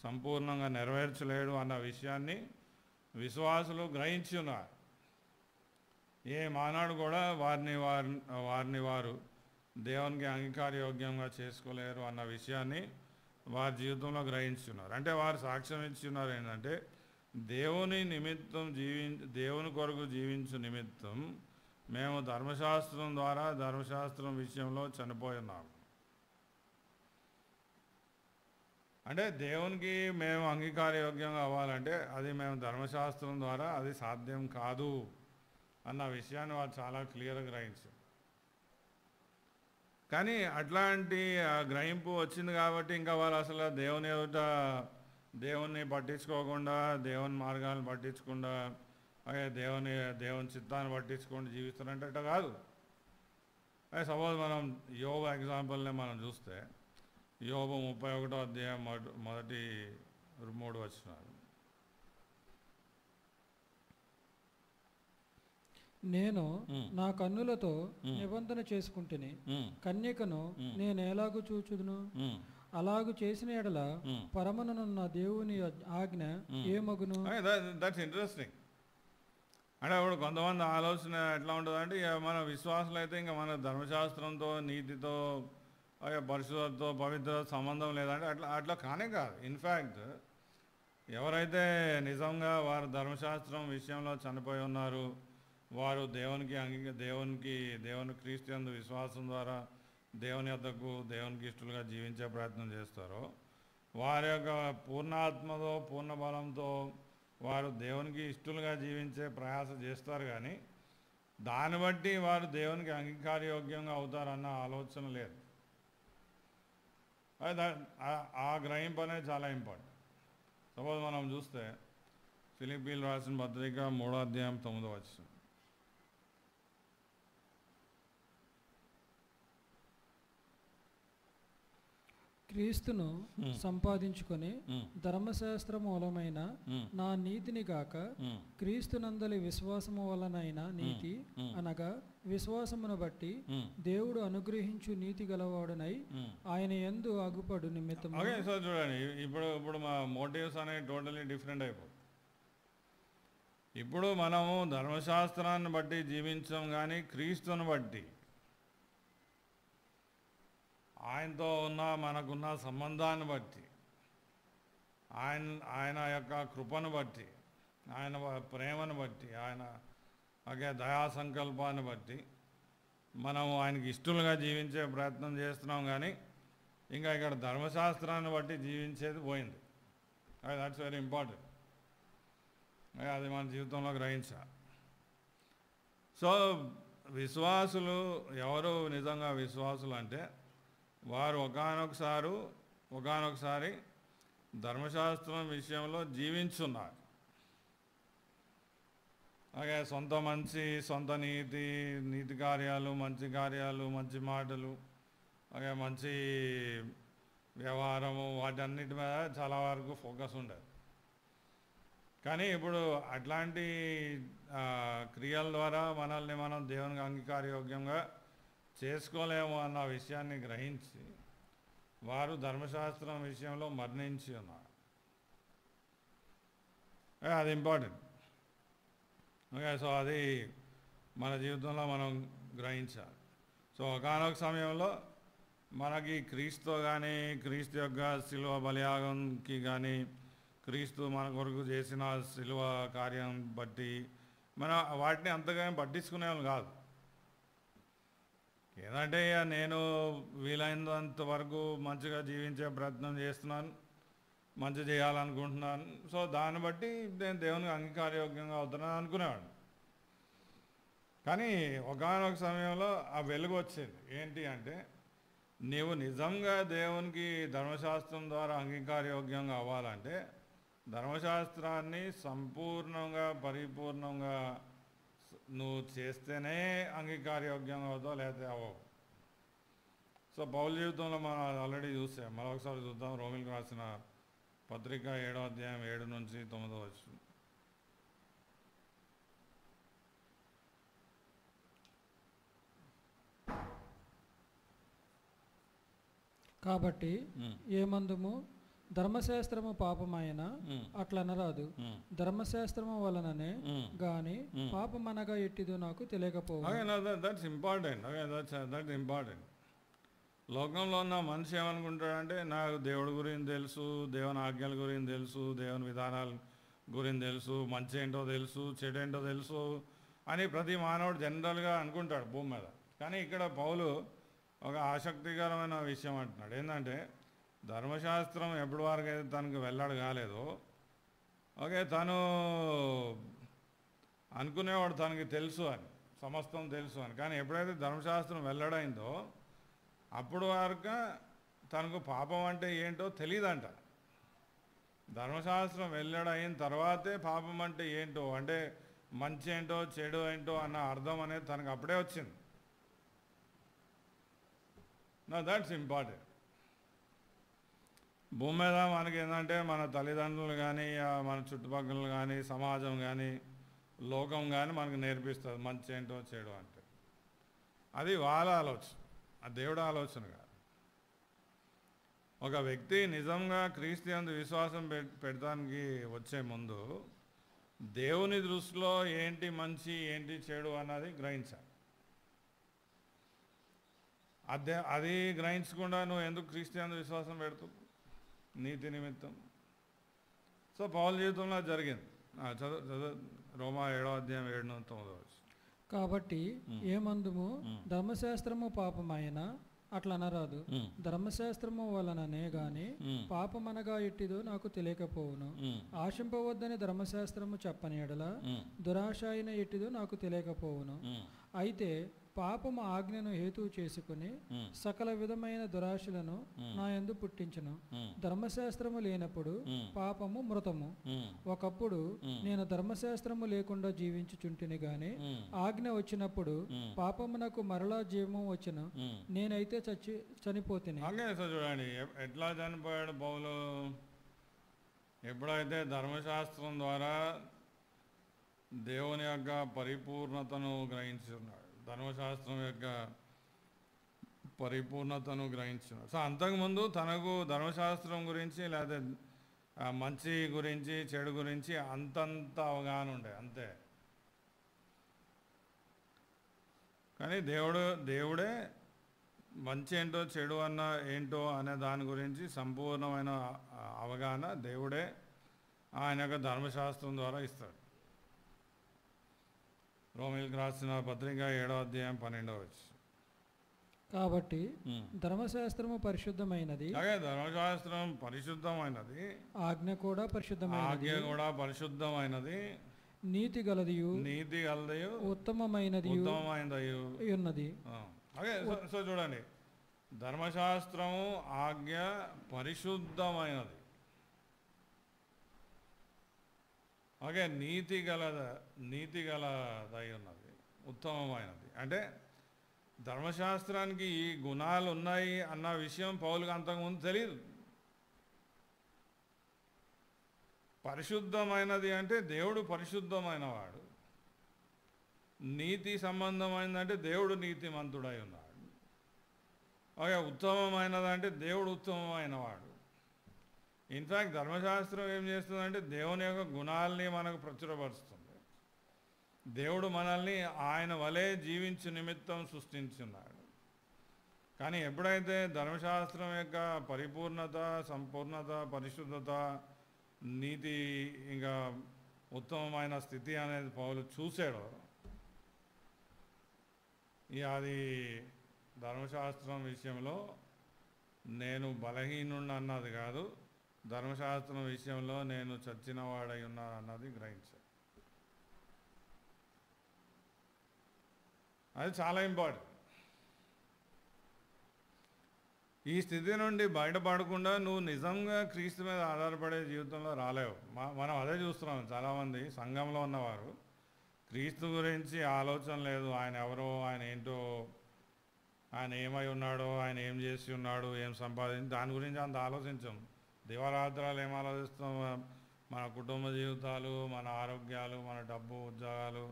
సంపూర్ణంగా నెరవేర్చలేడు అన్న విషయాన్ని విశ్వాసులు గ్రహించి ఉన్నారు. ఏ మానాడు కూడా వారిని వారు దేవునికి అంగీకారయోగ్యంగా చేసుకోలేరు అన్న విషయాన్ని వారి జీవితంలో గ్రహించున్నారు. అంటే వారు సాక్ష్యం ఇచ్చున్నారు ఏంటంటే దేవుని నిమిత్తం దేవుని కొరకు జీవించు నిమిత్తం మేము ధర్మశాస్త్రం ద్వారా, ధర్మశాస్త్రం విషయంలో చనిపోయి ఉన్నాము. అంటే దేవునికి మేము అంగీకారయోగ్యంగా అవ్వాలంటే అది మేము ధర్మశాస్త్రం ద్వారా అది సాధ్యం కాదు అన్న విషయాన్ని వారు చాలా క్లియర్గా గ్రహించారు. కానీ అట్లాంటి గ్రహింపు వచ్చింది కాబట్టి ఇంకా వాళ్ళు అసలు దేవుని ఎదుట దేవుణ్ణి పట్టించుకోకుండా, దేవుని మార్గాలను పట్టించకుండా, దేవుని చిత్తాన్ని పట్టించుకుంటూ జీవిస్తారంటే అట్లా కాదు. సపోజ్ మనం యోబు ఎగ్జాంపుల్ని మనం చూస్తే యోబు 31వ అధ్యాయం 1-3 వచనాలు. నేను నా కన్నులతో నిబంధన చేసుకుంటుని కన్యకను నేను ఎలాగూ చూచుదును? అలాగు చేసిన ఎడల పరమనున్న దేవుని ఆజ్ఞ ఏమగును? That's interesting. అంటే అప్పుడు కొంతమంది ఆలోచన ఎట్లా ఉంటుంది అంటే, మన విశ్వాసులు అయితే ఇంకా మన ధర్మశాస్త్రంతో, నీతితో, పరిశుద్ధతో, పవిత్ర సంబంధం లేదంటే అట్లా కానే కాదు. ఇన్ఫ్యాక్ట్ ఎవరైతే నిజంగా వారు ధర్మశాస్త్రం విషయంలో చనిపోయి ఉన్నారు, వారు దేవుని క్రీస్తు యందు విశ్వాసం ద్వారా దేవుని యొద్దకు, దేవునికి ఇష్టలుగా జీవించే ప్రయత్నం చేస్తారో, వారి యొక్క పూర్ణాత్మతో, పూర్ణ బలంతో వారు దేవునికి ఇష్టలుగా జీవించే ప్రయాస చేస్తారు. కానీ దాన్ని బట్టి వారు దేవునికి అంగీకారయోగ్యంగా అవుతారన్న ఆలోచన లేదు. ఆ గ్రహింపు అనేది చాలా ఇంపార్టెంట్. సపోజ్ మనం చూస్తే ఫిలిప్పీలు రాసిన పత్రిక 3వ అధ్యాయం 9వ వచనం. క్రీస్తును సంపాదించుకొని ధర్మశాస్త్ర మూలమైన నా నీతిని గాక క్రీస్తునందలి విశ్వాసము వలనైన నీతి అనగా విశ్వాసమును బట్టి దేవుడు అనుగ్రహించు నీతి గలవాడునై ఆయన యందు అగుపడు నిమిత్తం. చూడండి, ఇప్పుడు మా మోటివ్స్ అనేవి టోటలీ డిఫరెంట్ అయిపోతుంది. ఇప్పుడు మనము ధర్మశాస్త్రాన్ని బట్టి జీవించాం, కానీ క్రీస్తుని బట్టి, ఆయనతో ఉన్న మనకున్న సంబంధాన్ని బట్టి, ఆయన యొక్క కృపను బట్టి, ఆయన ప్రేమను బట్టి, ఆయన దయా సంకల్పాన్ని బట్టి మనం ఆయనకి ఇష్టలుగా జీవించే ప్రయత్నం చేస్తున్నాం. కానీ ఇంకా ఇక్కడ ధర్మశాస్త్రాన్ని బట్టి జీవించేది పోయింది. That's very important. అది మన జీవితంలో గ్రహించాలి. సో విశ్వాసులు ఎవరు నిజంగా విశ్వాసులు అంటే వారు ఒకానొకసారి ధర్మశాస్త్రం విషయంలో జీవించున్నారు. అలాగే సొంత నీతి కార్యాలు, మంచి కార్యాలు, మంచి మాటలు, అలాగే మంచి వ్యవహారము, వాటన్నిటి మీద చాలా వరకు ఫోకస్ ఉండేది. కానీ ఇప్పుడు అట్లాంటి క్రియల ద్వారా మనల్ని మనం దేవునికి అంగీకారయోగ్యంగా చేసుకోలేము అన్న విషయాన్ని గ్రహించి వారు ధర్మశాస్త్రం విషయంలో మరణించి ఉన్నారు. అది ఇంపార్టెంట్. ఓకే, సో అది మన జీవితంలో మనం గ్రహించాలి. సో ఒకానొక సమయంలో మనకి క్రీస్తు కానీ, క్రీస్తు యొక్క శిలువ బలియాగంకి కానీ, క్రీస్తు మన కొరకు చేసిన శిలువ కార్యం బట్టి మనం వాటిని అంతగా పట్టించుకునే వాళ్ళు కాదు. ఏదంటే నేను వీలైనంత వరకు మంచిగా జీవించే ప్రయత్నం చేస్తున్నాను, మంచి చేయాలనుకుంటున్నాను, సో దాన్ని బట్టి నేను దేవునికి అంగీకారయోగ్యంగా అవుతున్నాను అనుకునేవాడు. కానీ ఒకానొక సమయంలో ఆ వెలుగు వచ్చేది. ఏంటి అంటే నీవు నిజంగా దేవునికి ధర్మశాస్త్రం ద్వారా అంగీకారయోగ్యంగా అవ్వాలంటే ధర్మశాస్త్రాన్ని సంపూర్ణంగా పరిపూర్ణంగా నువ్వు చేస్తేనే అంగీకారయోగ్యంగా అవుతావు, లేకపోతే అవ్వవు. సో పౌలు జీవితంలో మనం ఆల్రెడీ చూసాం. మరొకసారి చూద్దాం. రోమిలకు రాసిన పత్రిక 7వ అధ్యాయం 7 నుంచి 9 వచనం. కాబట్టి ఏమందుము ధర్మశాస్త్రము పాపమైన అట్లనరాదు, ధర్మశాస్త్రము వలననే గాని పాపమనగా ఎట్టిదో నాకు తెలియకపోవు. That's important. లోకంలో ఉన్న మనిషి ఏమనుకుంటాడంటే నాకు దేవుడి గురించి తెలుసు, దేవుని ఆజ్ఞల గురించి తెలుసు, దేవుని విధానాల గురించి తెలుసు, మంచి ఏంటో తెలుసు, చెడు ఏంటో తెలుసు అని ప్రతి మానవుడు జనరల్గా అనుకుంటాడు భూమి మీద. కానీ ఇక్కడ పౌలు ఒక ఆసక్తికరమైన విషయం అంటున్నాడు. ఏంటంటే ధర్మశాస్త్రం ఎప్పటి వరకు అయితే తనకు వెల్లడి కాలేదో, ఓకే, తను అనుకునేవాడు తనకి తెలుసు అని, సమస్తం తెలుసు అని. కానీ ఎప్పుడైతే ధర్మశాస్త్రం వెల్లడైందో అప్పుడు వరకు తనకు పాపం అంటే ఏంటో తెలియదంట. ధర్మశాస్త్రం వెల్లడైన తర్వాతే పాపం అంటే ఏంటో, అంటే మంచి ఏంటో చెడు ఏంటో అన్న అర్థం అనేది తనకు అప్పుడే వచ్చింది. That's important. భూమి మీద మనకి ఏంటంటే మన తల్లిదండ్రులు కానీ, మన చుట్టుపక్కల కానీ, సమాజం కానీ, లోకం కానీ మనకు నేర్పిస్తుంది మంచి ఏంటో చెడు అంటే. అది వాళ్ళ ఆలోచన, ఆ దేవుడు ఆలోచన కాదు. ఒక వ్యక్తి నిజంగా క్రీస్తు యందు విశ్వాసం పెడతానికి వచ్చే ముందు దేవుని దృష్టిలో ఏంటి మంచి ఏంటి చెడు అన్నది గ్రహించాలి. అది గ్రహించకుండా నువ్వు ఎందుకు క్రీస్తు యందు విశ్వాసం పెడతావు? నీతి నిమిత్తం. సో పౌలు జీవితంలో జరిగింది. చదువు రోమా 7వ అధ్యాయం 7-9. కాబట్టి ఏమందుము ధర్మశాస్త్రము పాపమైన అట్లనరాదు, ధర్మశాస్త్రము వలననే గాని పాపమనగా ఎట్టిదో నాకు తెలియకపోవును. ఆశింపవద్దని ధర్మశాస్త్రము చెప్పని ఎడల దురాశ అయిన ఎట్టిదో నాకు తెలియకపోవును. అయితే పాపము ఆజ్ఞను హేతువు చేసుకుని సకల విధమైన దురాశలను నా యందు పుట్టించును. ధర్మశాస్త్రము లేనప్పుడు పాపము మృతము. ఒకప్పుడు నేను ధర్మశాస్త్రము లేకుండా జీవించుచుంటిని గాని ఆజ్ఞ వచ్చినప్పుడు పాపమునకు మరలా జీవము వచ్చును. నేనైతే చనిపోతిని. చూడండి ఎట్లా చనిపోయాడు పౌలు. ఎప్పుడైతే ధర్మశాస్త్రం ద్వారా దేవుని యొక్క పరిపూర్ణతను గ్రహించున్నాడు, ధర్మశాస్త్రం యొక్క పరిపూర్ణతను గ్రహించున్నాడు. సో అంతకుముందు తనకు ధర్మశాస్త్రం గురించి లేదా మంచి గురించి చెడు గురించి అంతంత అవగాహన ఉండే అంతే. కానీ దేవుడే మంచి ఏంటో చెడు అన్న ఏంటో అనే దాని గురించి సంపూర్ణమైన అవగాహన దేవుడే ఆయన యొక్క ధర్మశాస్త్రం ద్వారా ఇస్తాడు. రోమీయులకు రాసిన పత్రిక 7వ అధ్యాయం 12వ వచనం. కాబట్టి ధర్మశాస్త్రము పరిశుద్ధమైనది, ధర్మశాస్త్రం పరిశుద్ధమైనది, ఆజ్ఞ కూడా పరిశుద్ధమైనది, నీతి గలదియు ఉత్తమమైనది ఉన్నది. సో చూడండి, ధర్మశాస్త్రము ఆజ్ఞ పరిశుద్ధమైనది, నీతి గలదై ఉన్నది, ఉత్తమమైనది. అంటే ధర్మశాస్త్రానికి ఈ గుణాలు ఉన్నాయి అన్న విషయం పౌలుకి అంతకుముందు తెలియదు. పరిశుద్ధమైనది అంటే దేవుడు పరిశుద్ధమైనవాడు, నీతి సంబంధమైనదంటే దేవుడు నీతిమంతుడై ఉన్నాడు. ఉత్తమమైనదంటే దేవుడు ఉత్తమమైనవాడు. ఇన్ఫ్యాక్ట్ ధర్మశాస్త్రం ఏం చేస్తుందంటే దేవుని యొక్క గుణాలని మనకు ప్రచురపరుస్తుంది. దేవుడు మనల్ని ఆయన వలె జీవించు నిమిత్తం సృష్టించున్నాడు. కానీ ఎప్పుడైతే ధర్మశాస్త్రం యొక్క పరిపూర్ణత, సంపూర్ణత, పరిశుద్ధత, నీతి ఇంకా ఉత్తమమైన స్థితి అనేది పౌలు చూశాడో, అది ధర్మశాస్త్రం విషయంలో నేను బలహీనుడిని అన్నది కాదు, ధర్మశాస్త్రం విషయంలో నేను చచ్చినవాడై ఉన్నాను అన్నది గ్రహించాడు. అది చాలా ఇంపార్టెంట్. ఈ స్థితి నుండి బయటపడకుండా నువ్వు నిజంగా క్రీస్తు మీద ఆధారపడే జీవితంలో రాలేవు. మనం అదే చూస్తున్నాం. చాలామంది సంఘంలో ఉన్నవారు క్రీస్తు గురించి ఆలోచన లేదు. ఆయన ఎవరో, ఆయన ఏంటో, ఆయన ఏమై ఉన్నాడో, ఆయన ఏం చేసి ఉన్నాడు, ఏం సంపాదించి, దాని గురించి అంత ఆలోచించాం. దివారాత్రాలు ఏం ఆలోచిస్తాం? మన కుటుంబ జీవితాలు, మన ఆరోగ్యాలు, మన డబ్బు, ఉద్యోగాలు,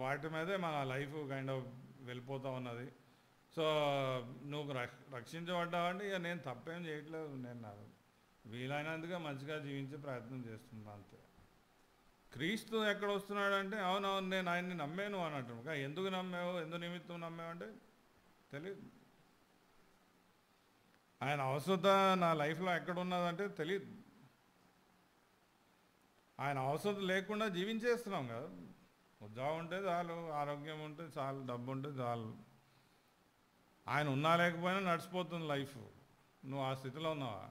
వాటి మీదే మన లైఫ్ కైండ్ ఆఫ్ వెళ్ళిపోతూ ఉన్నది. సో నువ్వు రక్షించబడ్డావంటే ఇక నేను తప్పేం చేయట్లేదు, నేను వీలైనందుగా మంచిగా జీవించే ప్రయత్నం చేస్తున్నాను అంతే. క్రీస్తు ఎక్కడ వస్తున్నాడంటే అవునవును నేను ఆయన్ని నమ్మాను అన్నట్టు. ఎందుకు నమ్మావు, ఎందు నిమిత్తం నమ్మావు అంటే తెలియదు. ఆయన అవసరత నా లైఫ్లో ఎక్కడ ఉన్నదంటే తెలియదు. ఆయన అవసరం లేకుండా జీవించేస్తున్నాం కదా. ఉద్యోగం ఉంటే చాలు, ఆరోగ్యం ఉంటే చాలు, డబ్బు ఉంటే చాలు, ఆయన ఉన్నా లేకపోయినా నడిచిపోతుంది లైఫ్. నువ్వు ఆ స్థితిలో ఉన్నావా?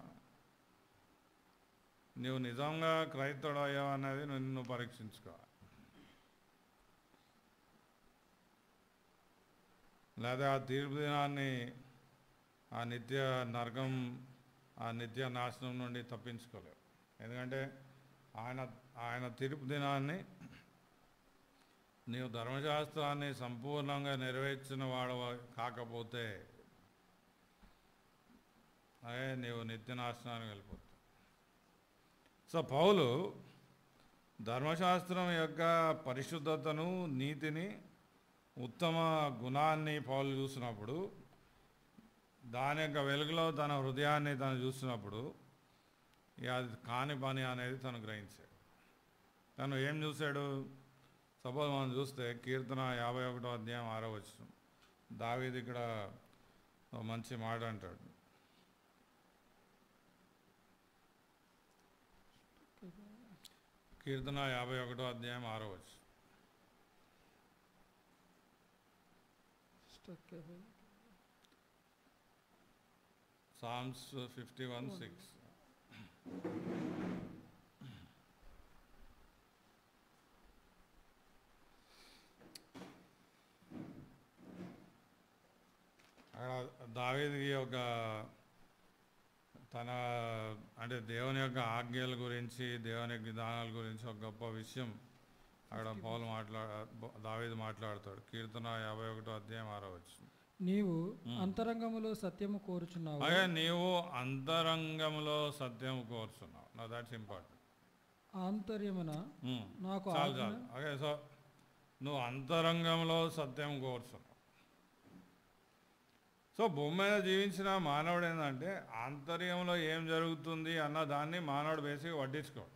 నువ్వు నిజంగా క్రైస్తవుడు అయ్యావు అనేది నిన్ను పరీక్షించుకోవాలి. లేదా ఆ తీర్పు దినాన్ని, ఆ నిత్య నరకం, ఆ నిత్య నాశనం నుండి తప్పించుకోలేవు. ఎందుకంటే ఆయన తీర్పు దినాన్ని నీవు ధర్మశాస్త్రాన్ని సంపూర్ణంగా నెరవేర్చిన వాడు కాకపోతే నీవు నిత్య నాశనానికి వెళ్ళిపోతావు. సో పౌలు ధర్మశాస్త్రం యొక్క పరిశుద్ధతను, నీతిని, ఉత్తమ గుణాన్ని పౌలు చూసినప్పుడు, దాని యొక్క వెలుగులో తన హృదయాన్ని తను చూసినప్పుడు అది కాని పని అనేది తను గ్రహించాడు. తను ఏం చూశాడు? సపోజ్ మనం చూస్తే కీర్తన 51వ అధ్యాయం 6వ వచనం. దావీదు ఇక్కడ మంచి మాట అంటాడు. కీర్తన 51వ అధ్యాయం 6వ వచనం. Psalms 51:6. దావీదుకి ఒక తన అంటే దేవుని యొక్క ఆజ్ఞల గురించి దేవుని యొక్క విధానాల గురించి ఒక గొప్ప విషయం అక్కడ పౌలు దావీదు మాట్లాడతాడు. కీర్తన 51 అధ్యాయం 6వ వచనం. నీవు అంతరంగములో సత్యము కోరుచున్నావు. అదే నీవు అంతరంగంలో సత్యం కోరుచున్నావు. నా దట్స్ ఇంపార్టెంట్. ఆంతర్యమున నాకు చాలు. ఓకే, సో నువ్వు అంతరంగంలో సత్యం కోరుచున్నావు. సో భూమి మీద జీవించిన మానవుడు ఏంటంటే ఆంతర్యంలో ఏం జరుగుతుంది అన్న దాన్ని మానవుడు బేసిక్గా పట్టించుకోడు.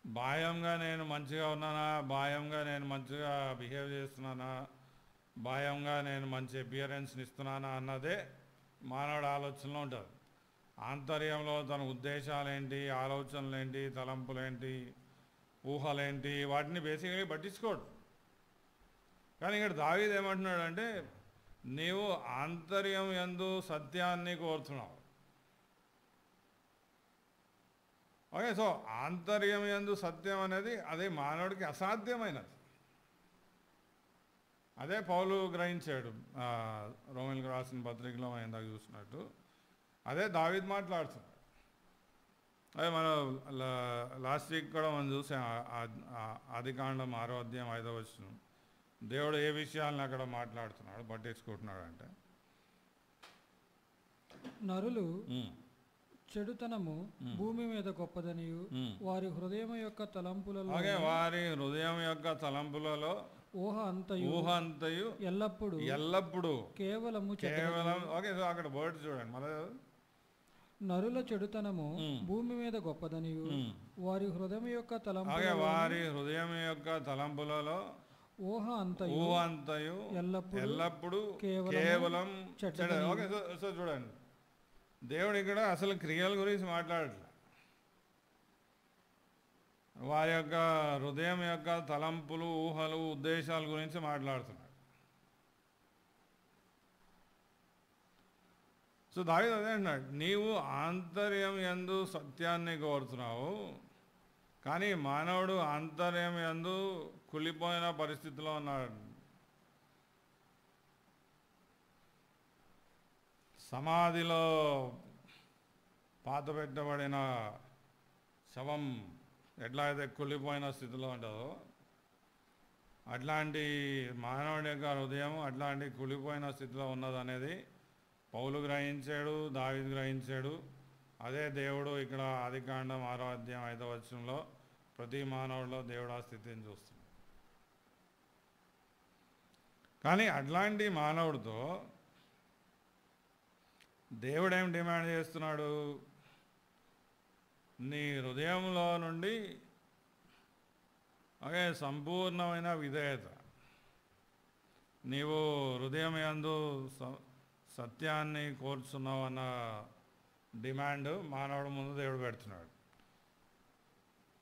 బాహ్యంగా నేను మంచిగా ఉన్నానా, బాహ్యంగా నేను మంచిగా బిహేవ్ చేస్తున్నానా, బాహ్యంగా నేను మంచి అపియరెన్స్ని ఇస్తున్నానా అన్నదే మానవుడు ఆలోచనలో ఉంటుంది. ఆంతర్యంలో తన ఉద్దేశాలేంటి, ఆలోచనలేంటి, తలంపులేంటి, ఊహలేంటి, వాటిని బేసిక్గా పట్టించుకోడు. కానీ ఇక్కడ దావీదు ఏమంటున్నాడు అంటే నీవు ఆంతర్యం యందు సత్యాన్ని కోరుతున్నావు. ఓకే, సో ఆంతర్యం యందు సత్యం అనేది అదే మానవుడికి అసాధ్యమైనది. అదే పౌలు గ్రహించాడు రోమిలకు రాసిన పత్రికలో మనం ఇందాక చూసినట్టు. అదే దావీదు మాట్లాడుతున్నాడు. అదే మనం లాస్ట్ వీక్ కూడా మనం చూసాం ఆదికాండం 6వ అధ్యాయం 5వ వచనం. దేవుడు ఏ విషయాలను అక్కడ మాట్లాడుతున్నాడు, పట్టించుకుంటున్నాడు అంటే నరులు చెడుతనము భూమి మీద గొప్పదనియు వారి హృదయం యొక్క తలంపులలో వారి హృదయం యొక్క తలంపులలో ఊహ అంతయు ఎల్లప్పుడు కేవలం ఓకే, సో అక్కడ వర్డ్ చూడండి మన నరుల చెడుతనము భూమి మీద గొప్పదనియు వారి హృదయం యొక్క తలంపులలో ఊహ అంతయు ఎల్లప్పుడు కేవలం చెడు. ఓకే, సో చూడండి దేవుడు ఇక్కడ అసలు క్రియల గురించి మాట్లాడట్లే, వారి యొక్క హృదయం యొక్క తలంపులు, ఊహలు, ఉద్దేశాల గురించి మాట్లాడుతున్నాడు. సో దావీదు అదే అంటున్నాడు, నీవు ఆంతర్యం యందు సత్యాన్ని కోరుతున్నావు, కానీ మానవుడు ఆంతర్యం యందు కులిపోయిన పరిస్థితిలో ఉన్నాడు. సమాధిలో పాతపెట్టబడిన శవం ఎట్లా అయితే కులిపోయిన స్థితిలో ఉంటుందో అట్లాంటి మానవుడి యొక్క హృదయం అట్లాంటి కులిపోయిన స్థితిలో ఉన్నదనేది పౌలు గ్రహించాడు, దావీదు గ్రహించాడు. అదే దేవుడు ఇక్కడ ఆదికాండం 6వ అధ్యాయం 5వ వచనంలో ప్రతి మానవుడిలో దేవుడు ఆ స్థితిని చూస్తున్నాడు. కానీ అట్లాంటి మానవుడితో దేవుడు ఏం డిమాండ్ చేస్తున్నాడు? నీ హృదయంలో నుండి సంపూర్ణమైన విధేయత, నీవు హృదయం యందు సత్యాన్ని కోరుచున్నావు అన్న డిమాండ్ మానవుడు ముందు దేవుడు పెడుతున్నాడు.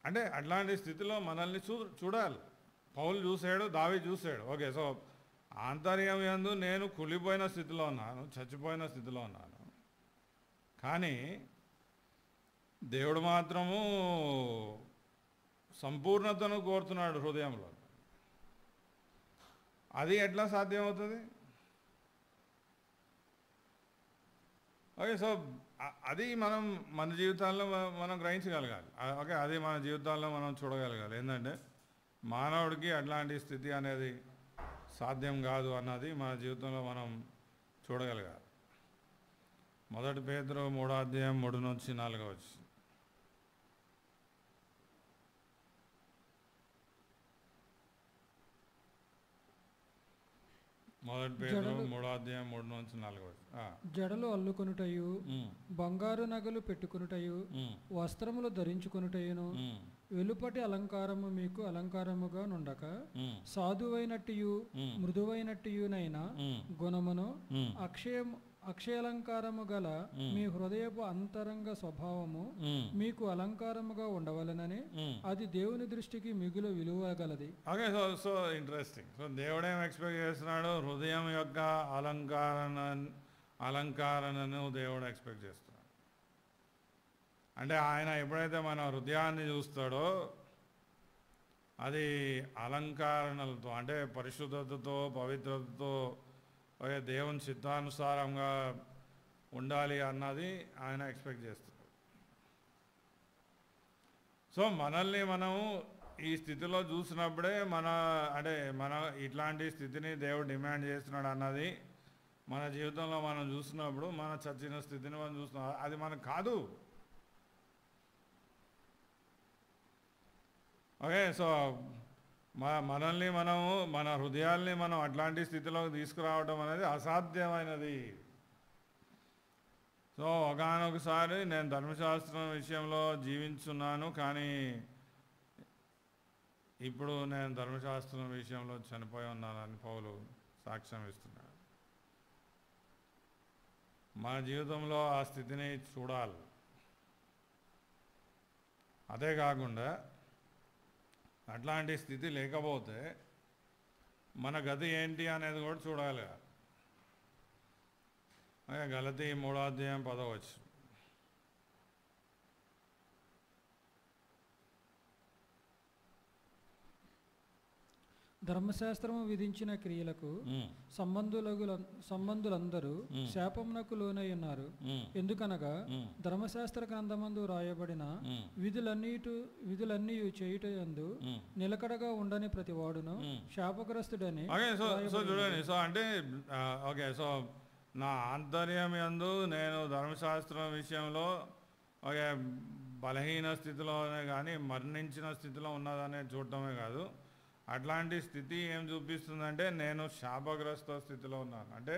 అంటే అట్లాంటి స్థితిలో మనల్ని చూడాలి. పౌలు చూశాడు, దావీదు చూశాడు. ఓకే, సో ఆంతర్యం యందు నేను కులిపోయిన స్థితిలో ఉన్నాను, చచ్చిపోయిన స్థితిలో ఉన్నాను, కానీ దేవుడు మాత్రము సంపూర్ణతను కోరుతున్నాడు హృదయంలో. అది ఎట్లా సాధ్యమవుతుంది? ఓకే, సో అది మన జీవితాల్లో మనం గ్రహించగలగాలి. ఓకే, అది మన జీవితాల్లో మనం చూడగలగాలి. ఏంటంటే మానవుడికి అట్లాంటి స్థితి అనేది సాధ్యం కాదు అన్నది మన జీవితంలో మనం చూడగలగాలి. 1 పేతురు 3వ అధ్యాయం 3 నుంచి 4 వచ్చి 1 పేతురు 3వ అధ్యాయం 3 నుంచి 4 వచ్చి జడలు అల్లుకొనుటయు, బంగారు నగలు పెట్టుకొనుటయు, వస్త్రములు ధరించుకొనుటయును, వెలుపటి అలంకారము మీకు అలంకారముగా నుండక సాధువైనట్టు మృదువైనట్టునైన గుణమును అక్షయాలంకారము గల మీ హృదయపు అంతరంగ స్వభావము మీకు అలంకారముగా ఉండవలనని అది దేవుని దృష్టికి మిగులు విలువ గలది. Okay, so interesting. సో దేవుడేం ఎక్స్పెక్ట్ చేస్తున్నాడు? హృదయం యొక్క అలంకారణను దేవుడు ఎక్స్పెక్ట్ చేస్తున్నాడు. అంటే ఆయన ఎప్పుడైతే మన హృదయాన్ని చూస్తాడో అది అలంకరణలతో, అంటే పరిశుద్ధతతో, పవిత్రతతో ఓకే దేవుని చిత్తానుసారంగా ఉండాలి అన్నది ఆయన ఎక్స్పెక్ట్ చేస్తున్నారు. సో మనల్ని మనము ఈ స్థితిలో చూసినప్పుడే మన ఇట్లాంటి స్థితిని దేవుడు డిమాండ్ చేస్తున్నాడు అన్నది మన జీవితంలో మనం చూసినప్పుడు మన చచ్చిన స్థితిని మనం చూస్తున్నాం. అది మనకు కాదు. ఓకే సో మనల్ని మనము మన హృదయాల్ని మనం అట్లాంటి స్థితిలోకి తీసుకురావడం అనేది అసాధ్యమైనది. సో ఒకానొకసారి నేను ధర్మశాస్త్రం విషయంలో జీవించున్నాను, కానీ ఇప్పుడు నేను ధర్మశాస్త్రం విషయంలో చనిపోయి ఉన్నానని పౌలు సాక్ష్యం ఇస్తున్నాడు. మన జీవితంలో ఆ స్థితిని చూడాలి. అదే కాకుండా అట్లాంటి స్థితి లేకపోతే మన గతి ఏంటి అనేది కూడా చూడాలి. గలతీ 3వ అధ్యాయం 10వ వచనం. ధర్మశాస్త్రము విధించిన క్రియలకు సంబంధులందరూ శాపమునకు లోనై ఉన్నారు. ఎందుకనగా ధర్మశాస్త్ర గ్రంథమందు రాయబడిన విధులన్నీ చేయుటయందు నిలకడగా ఉండని ప్రతి వాడును శాపగ్రస్తుడని. చూడండి, సో అంటే ఓకే, సో నా ఆంతర్యం యందు నేను ధర్మశాస్త్రం విషయంలో ఓకే బలహీన స్థితిలోనే కానీ మరణించిన స్థితిలో ఉన్నదనే చూడటమే కాదు, అట్లాంటి స్థితి ఏం చూపిస్తుందంటే నేను శాపగ్రస్త స్థితిలో ఉన్నాను. అంటే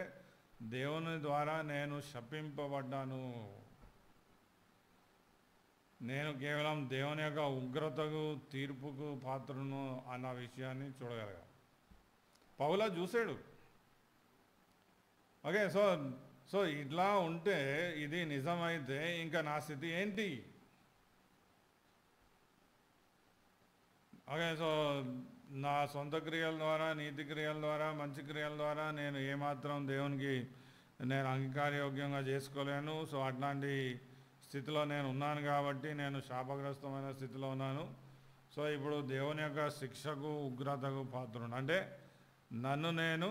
దేవుని ద్వారా నేను శపింపబడ్డాను. నేను కేవలం దేవుని యొక్క ఉగ్రతకు తీర్పుకు పాత్రను అన్న విషయాన్ని చూడగలగా పౌలు చూశాడు. ఓకే సో ఇట్లా ఉంటే ఇది నిజమైతే ఇంకా నా స్థితి ఏంటి? ఓకే సో నా సొంత క్రియల ద్వారా, నీతి క్రియల ద్వారా, మంచి క్రియల ద్వారా నేను ఏమాత్రం దేవునికి నేను అంగీకారయోగ్యంగా చేసుకోలేను. సో అట్లాంటి స్థితిలో నేను ఉన్నాను కాబట్టి నేను శాపగ్రస్తమైన స్థితిలో ఉన్నాను. సో ఇప్పుడు దేవుని యొక్క శిక్షకు ఉగ్రతకు పాత్రుడు. అంటే నన్ను నేను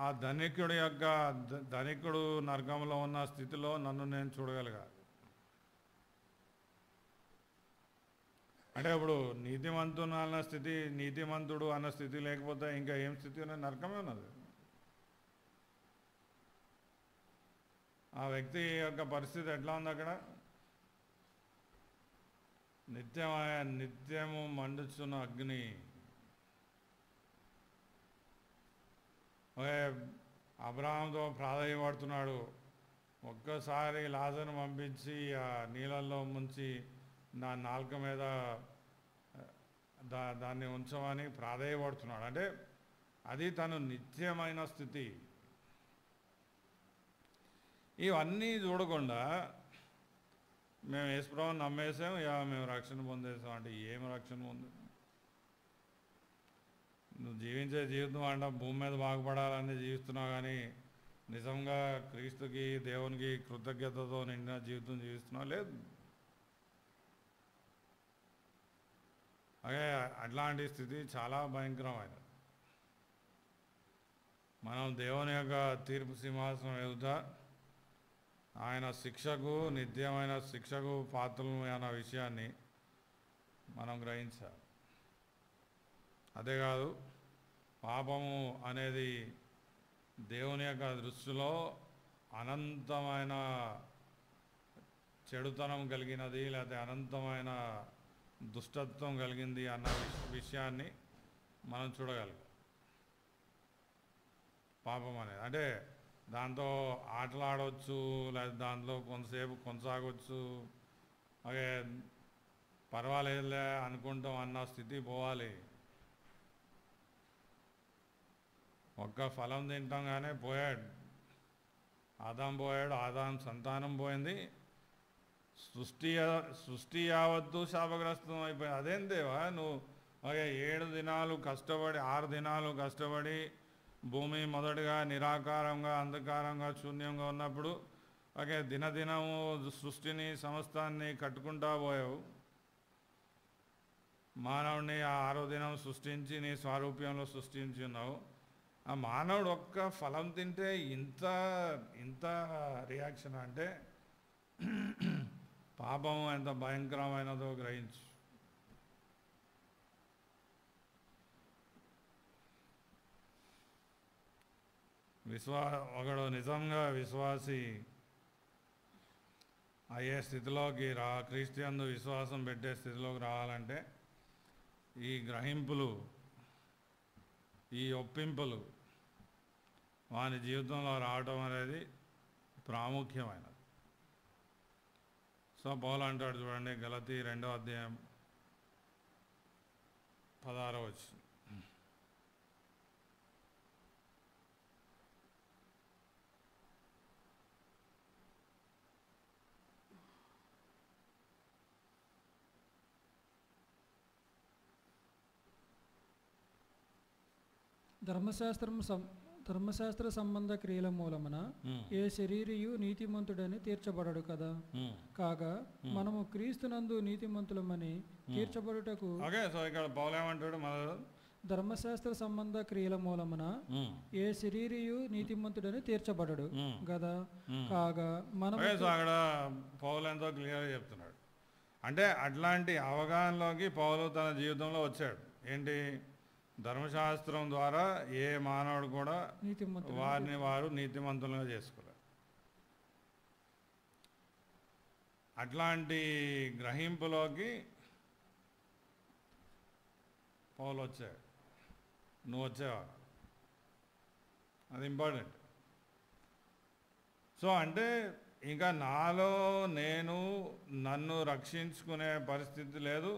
ఆ ధనికుడు నరకంలో ఉన్న స్థితిలో నన్ను నేను చూడగలిగాను. అంటే ఇప్పుడు నీతిమంతుడు అన్న స్థితి లేకపోతే ఇంకా ఏం స్థితి ఉన్నది? నరకమే ఉన్నది. ఆ వ్యక్తి యొక్క పరిస్థితి ఎట్లా ఉంది అక్కడ? నిత్యము మండుచున్న అగ్ని. అబ్రహాంతో ప్రాధేయపడుతున్నాడు, ఒక్కసారి లాజరును పంపించి ఆ నీళ్ళల్లో ముంచి నా నాలుక మీద దాన్ని ఉంచమని ప్రాధేయపడుతున్నాడు. అంటే అది తను నిత్యమైన స్థితి. ఇవన్నీ చూడకుండా మేము యేసుప్రభువుని నమ్మేసాం, మేము రక్షణ పొందేసాం. అంటే ఏం రక్షణ పొందాం? నువ్వు జీవించే జీవితం అంటే భూమి మీద బాగుపడాలని జీవిస్తున్నావు, కానీ నిజంగా క్రీస్తుకి దేవునికి కృతజ్ఞతతో నిండిన జీవితం జీవిస్తున్నావు లేదు. అలాగే అట్లాంటి స్థితి చాలా భయంకరమైనది. మనం దేవుని యొక్క తీర్పు సింహాసనం ఎదుట ఆయన నిత్యమైన శిక్షకు పాత్రలు అన్న విషయాన్ని మనం గ్రహించాలి. అదే కాదు, పాపము అనేది దేవుని యొక్క దృష్టిలో అనంతమైన చెడుతనం కలిగినది, లేకపోతే అనంతమైన దుష్టత్వం కలిగింది అన్న విషయాన్ని మనం చూడగలం. పాపం అనేది అంటే దాంతో ఆటలాడవచ్చు, లేదా దాంట్లో కొంతసేపు కొనసాగవచ్చు, అలాగే పర్వాలేదులే అనుకుంటాం అన్న స్థితి పోవాలి. ఒక్క ఫలం తింటాంగానే పోయాడు ఆదాం సంతానం పోయింది, సృష్టి యావత్తు శాపగ్రస్తం అయిపోయింది. అదేం దేవా, నువ్వు అలాగే 7 దినాలు కష్టపడి 6 దినాలు కష్టపడి భూమి మొదటగా నిరాకారంగా అంధకారంగా శూన్యంగా ఉన్నప్పుడు అలాగే దినదినము సృష్టిని సమస్తాన్ని కట్టుకుంటా పోయావు. మానవుడిని ఆ 6వ దినం సృష్టించి నీ స్వారూప్యంలో సృష్టించి ఉన్నావు. ఆ మానవుడు ఒక్క ఫలం తింటే ఇంత ఇంత రియాక్షన్ అంటే పాపం ఎంత భయంకరమైనదో గ్రహించు. ఒకడు నిజంగా విశ్వాసి అయ్యే స్థితిలోకి క్రీస్తుయందు విశ్వాసం పెట్టే స్థితిలోకి రావాలంటే ఈ గ్రహింపులు, ఈ ఒప్పింపులు వాని జీవితంలో రావటం అనేది ప్రాముఖ్యమైనది. సో పౌలు అంటాడు చూడండి, గలతీ 2వ అధ్యాయం 16వ వచనం. ధర్మశాస్త్ర సంబంధ క్రియల మూలమున ఏ శరీరియు నీతిమంతుడని తీర్చబడడు కదా. కాగా మనము క్రీస్తునందు నీతిమంతులమని తీర్చబడుటకు ఇక్కడ పౌలు ఏమంటాడు, ధర్మశాస్త్ర సంబంధ క్రియల మూలమున ఏ శరీరియు నీతిమంతుడని తీర్చబడడు కదా. కాగా మనం అక్కడ పౌలు ఎంతో క్లియర్గా చెప్తున్నాడు. అంటే అట్లాంటి అవగాహనలోకి పౌలు తన జీవితంలో వచ్చాడు. ఏంటి, ధర్మశాస్త్రం ద్వారా ఏ మానవుడు కూడా వారిని వారు నీతిమంతులుగా చేసుకోలేరు. అట్లాంటి గ్రహింపులోకి పౌలు వచ్చాడు. నువ్వు వచ్చావా? అది ఇంపార్టెంట్. సో అంటే ఇంకా నాలో నేను నన్ను రక్షించుకునే పరిస్థితి లేదు,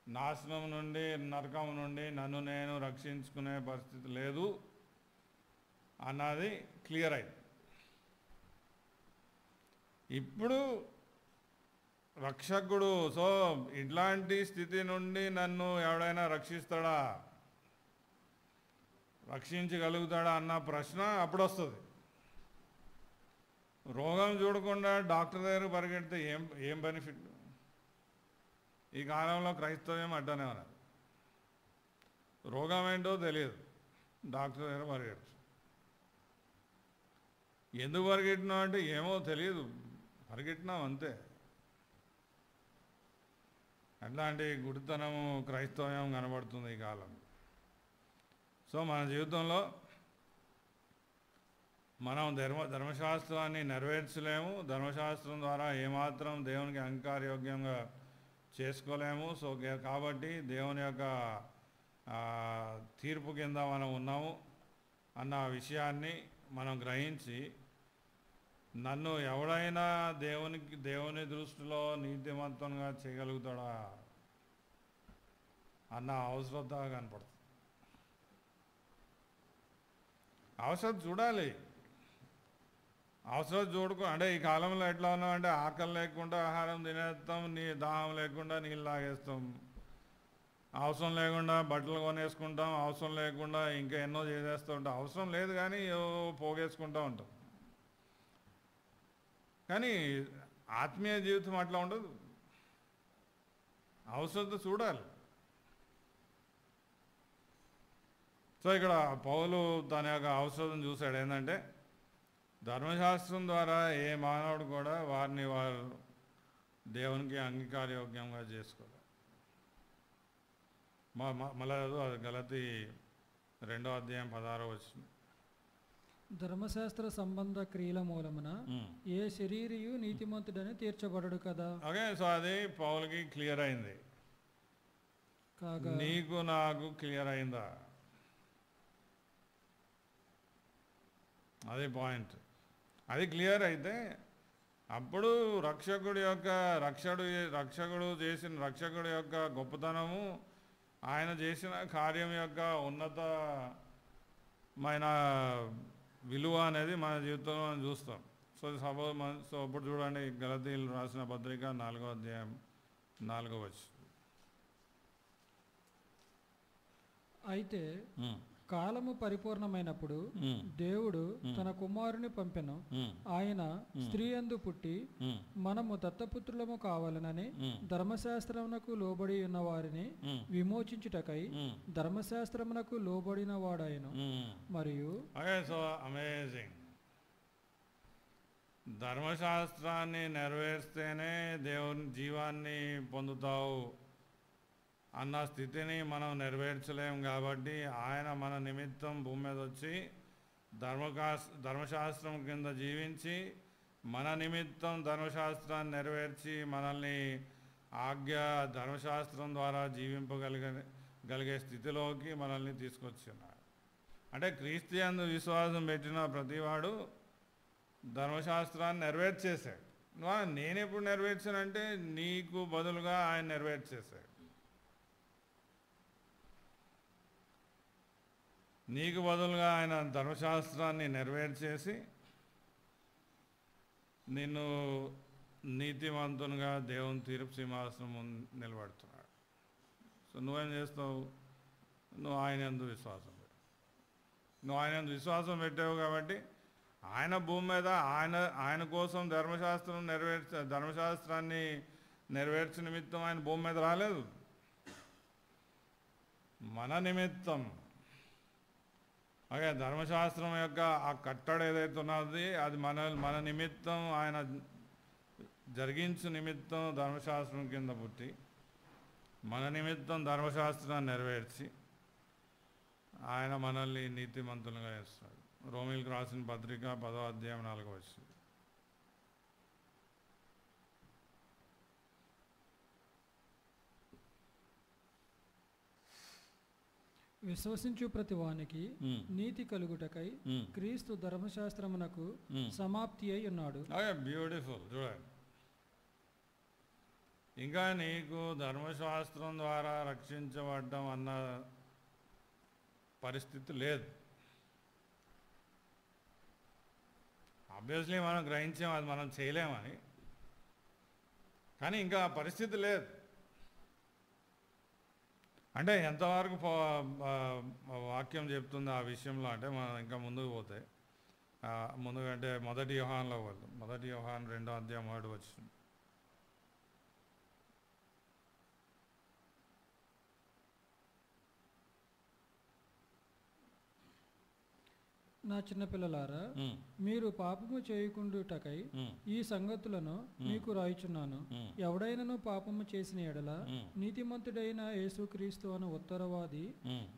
నాశనం నుండి నరకం నుండి నన్ను నేను రక్షించుకునే పరిస్థితి లేదు అన్నది క్లియర్ అయింది. ఇప్పుడు రక్షకుడు, సో ఇట్లాంటి స్థితి నుండి నన్ను ఎవడైనా రక్షిస్తాడా, రక్షించగలుగుతాడా అన్న ప్రశ్న అప్పుడు వస్తుంది. రోగం చూడకుండా డాక్టర్ దగ్గర పరిగెడితే ఏం బెనిఫిట్? ఈ కాలంలో క్రైస్తవ్యం అడ్డానే ఉన్నది. రోగం ఏంటో తెలియదు, డాక్టర్ దగ్గర పరిగెడుతుంది. ఎందుకు పరిగెట్టినాం అంటే ఏమో తెలియదు, పరిగెట్టినాం అంతే. అట్లాంటి గుడితనము క్రైస్తవ్యం కనబడుతుంది ఈ కాలం. సో మన జీవితంలో మనం ధర్మశాస్త్రాన్ని నెరవేర్చలేము, ధర్మశాస్త్రం ద్వారా ఏమాత్రం దేవునికి అంగీకారయోగ్యంగా చేసుకోలేము. సో కాబట్టి దేవుని యొక్క తీర్పు కింద మనం ఉన్నాము అన్న విషయాన్ని మనం గ్రహించి, నన్ను ఎవడైనా దేవుని దృష్టిలో నీతిమంతంగా చేయగలుగుతాడా అన్న అవసరత కనపడుతుంది. అవసరం చూడాలి. అవసరం అంటే ఈ కాలంలో ఎట్లా ఉన్నామంటే ఆకలి లేకుండా ఆహారం తినేస్తాం, దాహం లేకుండా నీళ్ళు తాగేస్తాం, అవసరం లేకుండా బట్టలు కొనేసుకుంటాం, అవసరం లేకుండా ఇంకా ఎన్నో చేసేస్తూ ఉంటాం. అవసరం లేదు కానీ పోగేసుకుంటూ ఉంటాం. కానీ ఆత్మీయ జీవితం అట్లా ఉండదు. అవసరత చూడాలి. సో ఇక్కడ పౌలు తన యొక్క అవసరం చూశాడు. ఏంటంటే ధర్మశాస్త్రం ద్వారా ఏ మానవుడు కూడా వారిని వారు దేవునికి అంగీకారయోగ్యంగా చేసుకోవాలి. మళ్ళీ గలతీ 2వ అధ్యాయం 16వ వచనం. ధర్మశాస్త్ర సంబంధ క్రియల మూలమున ఏ శరీరియు నీతిమంతుడని తీర్చబడడు కదా. ఓకే, సో అది పౌలుకి క్లియర్ అయింది. కాగా నీకు నాకు క్లియర్ అయిందా? అది పాయింట్. అది క్లియర్ అయితే అప్పుడు రక్షకుడి యొక్క గొప్పతనము, ఆయన చేసిన కార్యం యొక్క ఉన్నతమైన విలువ అనేది మన జీవితంలో మనం చూస్తాం. సో ఇప్పుడు చూడండి, గలతీయులు రాసిన పత్రిక 4వ అధ్యాయం 4వ వచనం. అయితే కాలము పరిపూర్ణమైనప్పుడు ఉమ్, దేవుడు తన కుమారుని పంపెను. ఉమ్, ఆయన స్త్రీ యందు పుట్టి ఉమ్, మనము దత్తపుత్రులము కావాలనని ధర్మశాస్త్రమునకు లోబడి ఉన్న వారిని ఉమ్, విమోచించుటకై ఉమ్, ధర్మశాస్త్రమునకు లోబడిన వాడాయను. ఉమ్. మరియు ఓకే, సో అమేజింగ్. ధర్మశాస్త్రాన్ని నెరవేర్స్తేనే దేవుని జీవాన్ని పొందుతావు అన్న స్థితిని మనం నెరవేర్చలేం కాబట్టి ఆయన మన నిమిత్తం భూమి మీద వచ్చి ధర్మశాస్త్రం కింద జీవించి మన నిమిత్తం ధర్మశాస్త్రాన్ని నెరవేర్చి మనల్ని ధర్మశాస్త్రం ద్వారా జీవింపగలిగే స్థితిలోకి మనల్ని తీసుకొచ్చున్నాడు. అంటే క్రీస్తు యందు విశ్వాసం పెట్టిన ప్రతివాడు ధర్మశాస్త్రాన్ని నెరవేర్చేశాడు. నేను ఎప్పుడు నెరవేర్చానంటే నీకు బదులుగా ఆయన నెరవేర్చేశాడు. నీకు బదులుగా ఆయన ధర్మశాస్త్రాన్ని నెరవేర్చేసి నిన్ను నీతిమంతునిగా దేవుని తీర్పు సింహాసనం ముందు నిలబడుతున్నాడు. సో నువ్వేం చేస్తావు? నువ్వు ఆయన యందు విశ్వాసం పెట్టు. నువ్వు ఆయన యందు విశ్వాసం పెట్టావు కాబట్టి ఆయన భూమి మీద ఆయన కోసం ధర్మశాస్త్రాన్ని నెరవేర్చే నిమిత్తం ఆయన భూమి మీద రాలేదు, మన నిమిత్తం. ఓకే, ధర్మశాస్త్రం యొక్క ఆ కట్టడ ఏదైతే ఉన్నది అది మన నిమిత్తం ఆయన జరిగించు నిమిత్తం ధర్మశాస్త్రం కింద పుట్టి మన నిమిత్తం ధర్మశాస్త్రాన్ని నెరవేర్చి ఆయన మనల్ని నీతిమంతులుగా చేస్తాడు. రోమిలకు రాసిన పత్రిక 10వ అధ్యాయం 4వ వచనం. విశ్వసించు ప్రతి వానికి నీతి కలుగుటకై క్రీస్తు ధర్మశాస్త్రమునకు సమాప్తి అయి ఉన్నాడు. బ్యూటిఫుల్. చూడండి, ఇంకా నీకు ధర్మశాస్త్రం ద్వారా రక్షించబడ్డం అన్న పరిస్థితి లేదు. ఆబ్వియస్లీ మనం గ్రహించాం అది మనం చేయలేమని, కానీ ఇంకా ఆ పరిస్థితి లేదు. అంటే ఎంతవరకు వాక్యం చెప్తుంది ఆ విషయంలో అంటే మనం ఇంకా ముందుకు పోతే ముందుగా అంటే 1 యోహానులో వెళ్దాం. 1 యోహాను 2వ అధ్యాయం 3వ వచనం. నా చిన్నపిల్లలారా, మీరు పాపము చేయకుండుటకై ఈ సంగతులను మీకు రాయుచున్నాను. ఎవడైనను పాపము చేసిన ఎడల నీతిమంతుడైన యేసుక్రీస్తు అను ఉత్తరవాది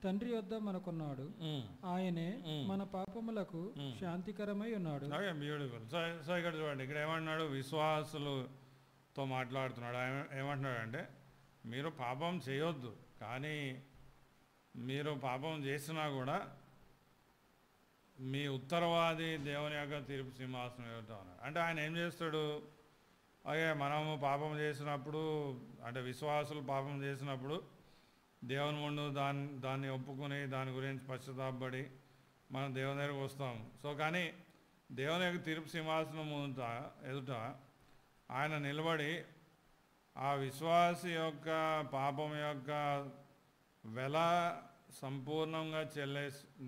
తండ్రి వద్ద మనకున్నాడు. ఆయనే మన పాపములకు శాంతికరమై ఉన్నాడు. బ్యూటిఫుల్. సో ఇక్కడ చూడండి, ఇక్కడ ఏమన్నాడు? విశ్వాసులతో మాట్లాడుతున్నాడు. ఏమంటున్నాడు అంటే మీరు పాపం చేయొద్దు, కానీ మీరు పాపం చేసినా కూడా మీ ఉత్తరవాది దేవుని యొక్క తీర్పు సింహాసనం ఏమిటో అన్నాడు. అంటే ఆయన ఏం చేస్తాడు? మనము పాపం చేసినప్పుడు, అంటే విశ్వాసులు పాపం చేసినప్పుడు దేవుని ముందు దాన్ని ఒప్పుకొని దాని గురించి పశ్చాత్తాపడి మనం దేవుని దగ్గరకు వస్తాము. సో కానీ దేవుని యొక్క తీర్పు సింహాసనం ఎదుట ఆయన నిలబడి ఆ విశ్వాసి యొక్క పాపం యొక్క వెల సంపూర్ణంగా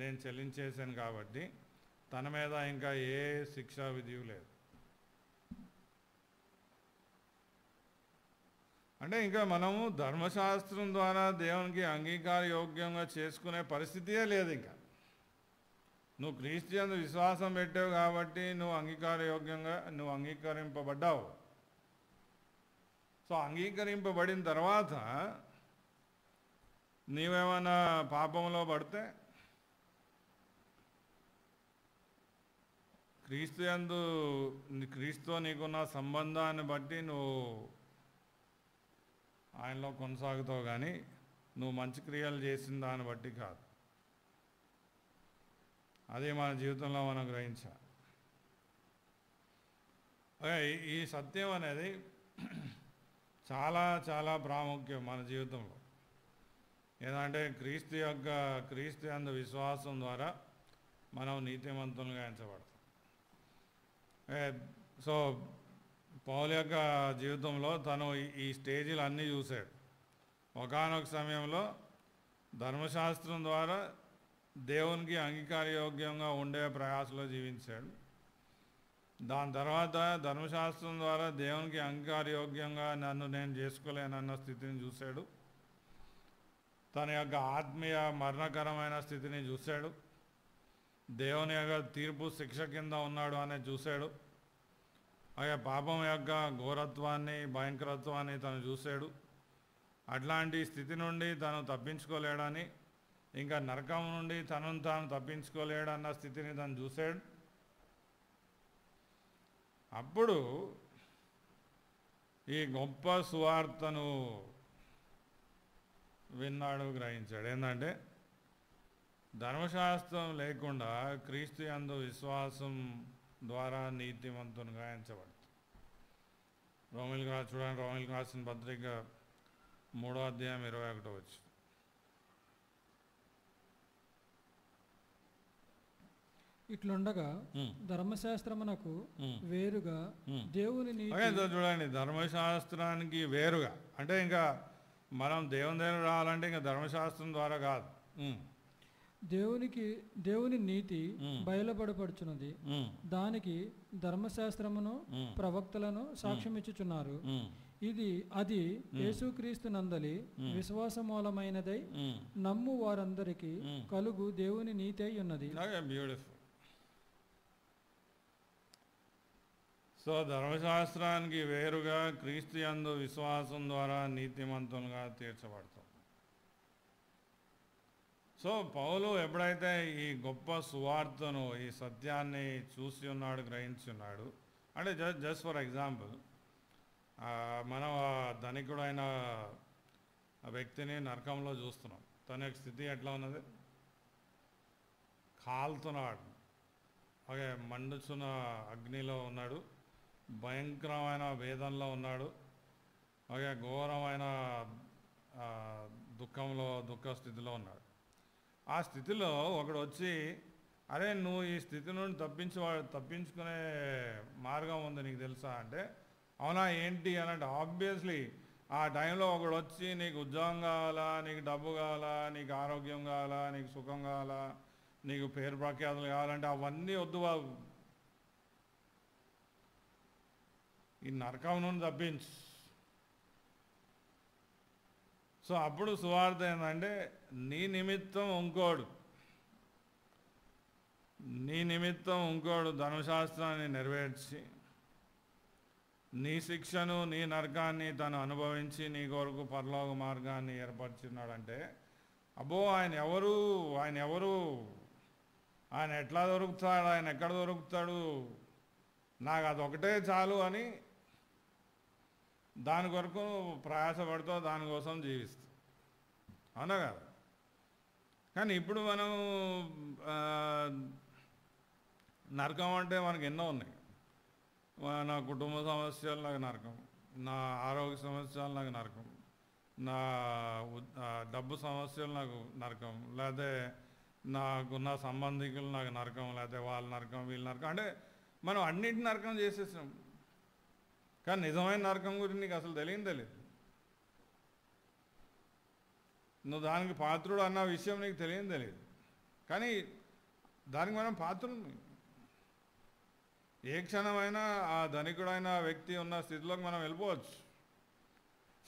నేను చెల్లించేశాను కాబట్టి తన మీద ఇంకా ఏ శిక్షా విధి లేదు. అంటే ఇంకా మనము ధర్మశాస్త్రం ద్వారా దేవునికి అంగీకార యోగ్యంగా చేసుకునే పరిస్థితియే లేదు. ఇంకా నువ్వు క్రీస్తు యందు విశ్వాసం పెట్టావు కాబట్టి నువ్వు అంగీకరింపబడ్డావు. సో అంగీకరింపబడిన తర్వాత నీవేమైనా పాపంలో పడితే క్రీస్తుతో నీకున్న సంబంధాన్ని బట్టి నువ్వు ఆయనలో కొనసాగుతావు, కానీ నువ్వు మంచి క్రియలు చేసిన దాన్ని బట్టి కాదు. అదే మన జీవితంలో మనం గ్రహించాలి. ఈ సత్యం అనేది చాలా చాలా ప్రాముఖ్యం మన జీవితంలో. ఏదంటే క్రీస్తు యందు విశ్వాసం ద్వారా మనం నీతిమంతులుగా ఎంచబడతాం. సో పౌలు యొక్క జీవితంలో తను ఈ స్టేజీలు అన్నీ చూశాడు. ఒకానొక సమయంలో ధర్మశాస్త్రం ద్వారా దేవునికి అంగీకారయోగ్యంగా ఉండే ప్రయాసలో జీవించాడు. దాని తర్వాత ధర్మశాస్త్రం ద్వారా దేవునికి అంగీకారయోగ్యంగా నన్ను నేను చేసుకోలేనన్న స్థితిని చూశాడు. తన యొక్క ఆత్మీయ మరణకరమైన స్థితిని చూశాడు. దేవుని యొక్క తీర్పు శిక్ష కింద ఉన్నాడు అనేది చూశాడు. అలాగే పాపం యొక్క ఘోరత్వాన్ని భయంకరత్వాన్ని తను చూశాడు. అట్లాంటి స్థితి నుండి తను తప్పించుకోలేడని, ఇంకా నరకం నుండి తనను తాను తప్పించుకోలేడన్న స్థితిని తను చూశాడు. అప్పుడు ఈ గొప్ప సువార్తను విన్నాడు, గ్రహించాడు. ఏంటంటే ధర్మశాస్త్రం లేకుండా క్రీస్తు యందు విశ్వాసం ద్వారా నీతిమంతునిగా ఎంచబడుతుంది. చూడండి, రోమిలికి రాసిన పత్రిక 3వ అధ్యాయం 21వ వచనం. ఇట్లుండగా ధర్మశాస్త్రమునకు వేరుగా దేవుని చూడండి, ధర్మశాస్త్రానికి వేరుగా అంటే ఇంకా మనం దేవుని దగ్గర రావాలంటే ఇంకా ధర్మశాస్త్రం ద్వారా కాదు. దేవుని నీతి బయలుపడపడుచున్నది. దానికి ధర్మశాస్త్రమును ప్రవక్తలను సాక్ష్యమిచ్చుచున్నారు. అది యేసుక్రీస్తు నందలి విశ్వాస మూలమైనదై నమ్ము వారందరికీ కలుగు దేవుని నీతి అయి ఉన్నది. బ్యూటిఫుల్. సో ధర్మశాస్త్రానికి వేరుగా క్రీస్తు యందు విశ్వాసం ద్వారా నీతిమంతులుగా తీర్చబడతాం. సో పౌలు ఎప్పుడైతే ఈ గొప్ప సువార్తను, ఈ సత్యాన్ని చూసి ఉన్నాడు, గ్రహించి ఉన్నాడు, అంటే జస్ట్ ఫర్ ఎగ్జాంపుల్, మనం ధనికుడైన వ్యక్తిని నరకంలో చూస్తున్నాం. తన యొక్క స్థితి ఎట్లా ఉన్నది? కాలుతున్నాడు, అలాగే మండుచున్న అగ్నిలో ఉన్నాడు, భయంకరమైన వేదనలో ఉన్నాడు, అలాగే ఘోరమైన దుఃఖ స్థితిలో ఉన్నాడు. ఆ స్థితిలో ఒకడు వచ్చి, అరే నువ్వు ఈ స్థితి నుండి తప్పించుకునే మార్గం ఉంది నీకు తెలుసా అంటే, అవునా ఏంటి అని అంటే, ఆబ్వియస్లీ ఆ టైంలో ఒకడు వచ్చి నీకు ఉద్యోగం కావాలా, నీకు డబ్బు కావాలా, నీకు ఆరోగ్యం కావాలా, నీకు సుఖం కావాలా, నీకు పేరు ప్రఖ్యాతులు కావాలంటే అవన్నీ వద్దు బాబు, ఈ నరకం నుండి తప్పించు. సో అప్పుడు సువార్త ఏంటంటే, నీ నిమిత్తం ఇంకోడు ధర్మశాస్త్రాన్ని నెరవేర్చి నీ శిక్షను, నీ నరకాన్ని తను అనుభవించి నీ కొరకు పరలోక మార్గాన్ని ఏర్పరిచినాడంటే, అబ్బో ఆయన ఎవరు, ఆయన ఎట్లా దొరుకుతాడు, ఆయన ఎక్కడ దొరుకుతాడు, నాకు అదొకటే చాలు అని దాని కొరకు ప్రయాసపడుతూ దానికోసం జీవిస్తాం. అవునా కదా? కానీ ఇప్పుడు మనం నరకం అంటే మనకు ఎన్నో ఉన్నాయి. నా కుటుంబ సమస్యలు నాకు నరకం, నా ఆరోగ్య సమస్యలు నాకు నరకం, నా డబ్బు సమస్యలు నాకు నరకం, లేకపోతే నాకున్న సంబంధికులు నాకు నరకం, లేకపోతే వాళ్ళ నరకం, వీళ్ళ నరకం, అంటే మనం అన్నింటిని నరకం చేసేసాం. కానీ నిజమైన నరకం గురించి నీకు అసలు తెలియదు. నువ్వు దానికి పాత్రుడు అన్న విషయం నీకు తెలియదు. కానీ దానికి మనం పాత్రుడు. ఏ క్షణమైనా ఆ ధనికుడైన వ్యక్తి ఉన్న స్థితిలోకి మనం వెళ్ళిపోవచ్చు.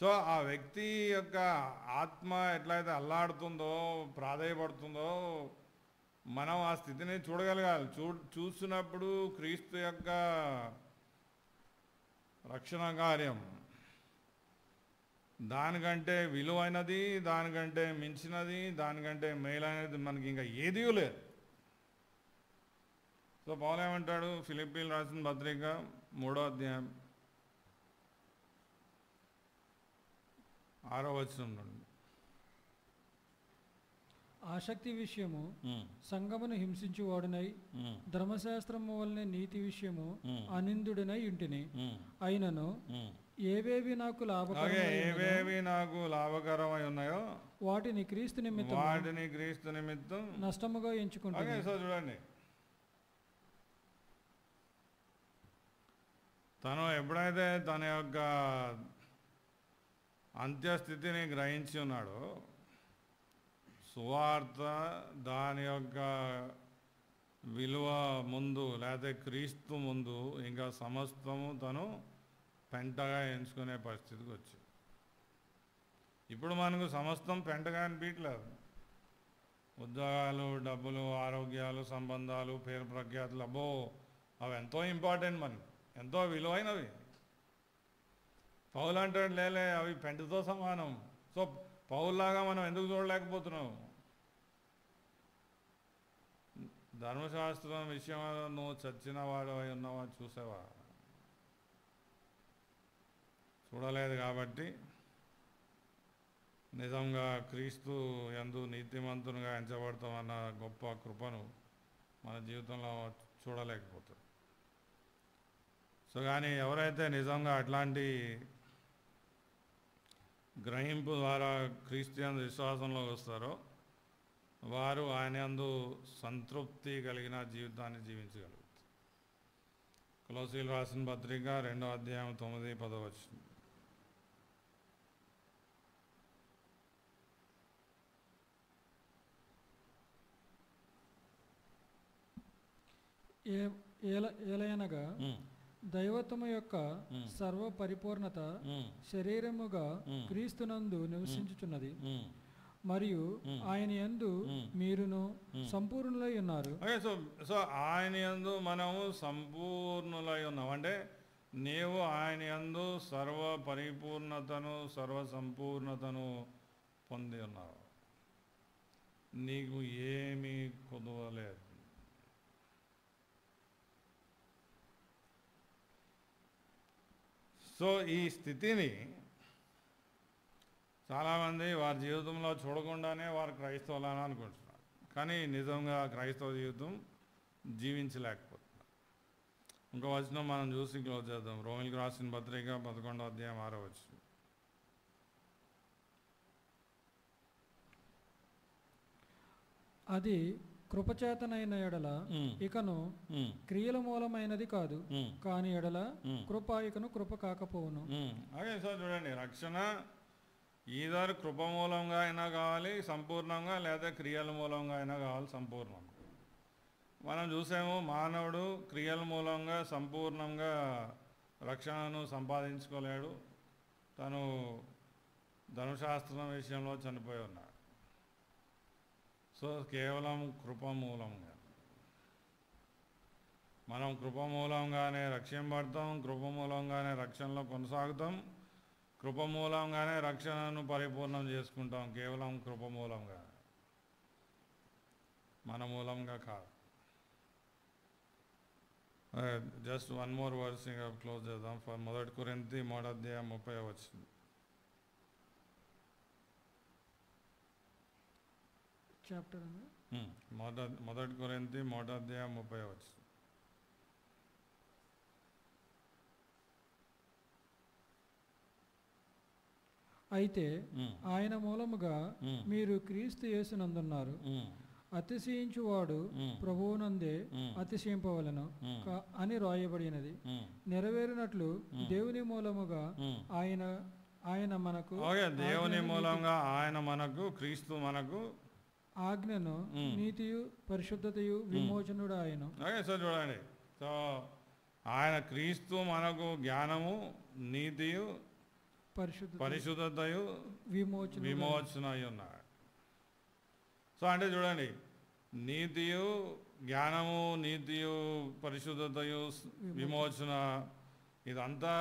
సో ఆ వ్యక్తి యొక్క ఆత్మ ఎట్లయితే అల్లాడుతుందో, ప్రాధేయపడుతుందో, మనం ఆ స్థితిని చూడగలగాలి. చూస్తున్నప్పుడు క్రీస్తు యొక్క రక్షణ కార్యం దానికంటే విలువైనది, దానికంటే మించినది, దానికంటే మేలైనది మనకి ఇంకా ఏదీ లేదు. సో పౌలు ఏమంటాడు? ఫిలిప్పీలు రాసిన పత్రిక 3వ అధ్యాయం 6వ వచనం నుండి, ఆసక్తి విషయము సంగమును హింసించువాడునై ధర్మశాస్త్రము వలన నీతి విషయము అనిందుడినై ఇంటిని అయినను ఏవేవి నాకు లాభకరమై ఉన్నాయో వాటిని క్రీస్తు నిమిత్తం నష్టముగా ఎంచుకుంటాను. సో చూడండి, తను ఎప్పుడైతే తన యొక్క అంత్యస్థితిని గ్రహించి ఉన్నాడో, సువార్త దాని యొక్క విలువ ముందు లేకపోతే క్రీస్తు ముందు ఇంకా సమస్తము తను పెంటగా ఎంచుకునే పరిస్థితికి వచ్చింది. ఇప్పుడు మనకు సమస్తం పెంటగా అనిపించలేదు. ఉద్యోగాలు, డబ్బులు, ఆరోగ్యాలు, సంబంధాలు, పేరు ప్రఖ్యాతులు, అబ్బో అవి ఎంతో ఇంపార్టెంట్, మనకి ఎంతో విలువైనవి. పౌలు అంటాడు లేలే అవి పెంటతో సమానం. సో పౌల్లాగా మనం ఎందుకు చూడలేకపోతున్నాం? ధర్మశాస్త్రం విషయంలో నువ్వు చచ్చిన వాడు అయి ఉన్నవా చూసావా? చూడలేదు. కాబట్టి నిజంగా క్రీస్తు యందు నీతిమంతునిగా ఎంచబడతామన్న గొప్ప కృపను మన జీవితంలో చూడలేకపోతాం. సో కానీ ఎవరైతే నిజంగా అట్లాంటి గ్రహింపు ద్వారా క్రీస్తు విశ్వాసంలో వస్తారో వారు ఆయన యందు సంతృప్తి కలిగిన జీవితాన్ని జీవించగలుగుతారు. కొలొస్సీయులకు రాసిన పత్రిక 2వ అధ్యాయం 9-10 వచనం. ఏలయనగా దైవత్వము యొక్క సర్వ పరిపూర్ణత శరీరముగా క్రీస్తునందు నివసించుచున్నది, మరియు ఆయన యందు మీరును సంపూర్ణులై ఉన్నారు. సో ఆయన యందు మనము సంపూర్ణులై ఉన్నాం అంటే నీవు ఆయన యందు సర్వ పరిపూర్ణతను, సర్వ సంపూర్ణతను పొంది ఉన్నావు. నీకు ఏమీ కొదవలేదు. సో ఈ స్థితిని చాలామంది వారి జీవితంలో చూడకుండానే వారు క్రైస్తవులని అనుకుంటున్నారు, కానీ నిజంగా క్రైస్తవ జీవితం జీవించలేకపోతున్నారు. ఇంకో వచనం మనం చూసి క్లోజ్ చేద్దాం. రోమిలకు రాసిన పత్రిక 11వ అధ్యాయం 6వ వచనం. అది కృపచేతనైన ఎడల ఇకను క్రియల మూలమైనది కాదు, కాని ఎడల కృప ఇకను కృప కాకపోవును. అదే సార్ చూడండి, రక్షణ ఈధర్ కృప మూలంగా అయినా కావాలి సంపూర్ణంగా, లేదా క్రియల మూలంగా అయినా కావాలి సంపూర్ణంగా. మనం చూసాము మానవుడు క్రియల మూలంగా సంపూర్ణంగా రక్షణను సంపాదించుకోలేడు. తను ధర్మశాస్త్రం విషయంలో చనిపోయి ఉన్నాడు. సో కేవలం కృప మూలంగా మనం కృప మూలంగానే రక్షింపబడతాం, కృప మూలంగానే రక్షణలో కొనసాగుతాం, కృప మూలంగానే రక్షణను పరిపూర్ణం చేసుకుంటాం. కేవలం కృప మూలంగా, మన మూలంగా కాదు. జస్ట్ వన్ మోర్ వర్స్ ఇంకా క్లోజ్ చేద్దాం. 1 కొరింథీ 3వ అధ్యాయం 30వ వచనం. చాప్టర్ 1 కొరింథీ 3వ అధ్యాయం 30వ వచనం. అయితే ఆయన మూలముగా మీరు క్రీస్తు యేసునందున్నారు, అతిశయించువాడు ప్రభువునందే అతిశయింపవలెను అని రాయబడినది. నెరవేరినట్లు దేవుని మూలముగా ఆయన మనకు, దేవుని మూలంగా ఆయన మనకు, క్రీస్తు మనకు ఆజ్ఞను, నీతియు పరిశుద్ధతయు విమోచనుడు ఆయన. సార్ చూడండి, సో ఆయన క్రీస్తు మనకు జ్ఞానము, నీతియు పరిశుద్ధతయు విమోచన అయి ఉన్నాడు. సో అంటే చూడండి, నీతియు జ్ఞానము, నీతియు పరిశుద్ధతయు విమోచన, ఇదంతా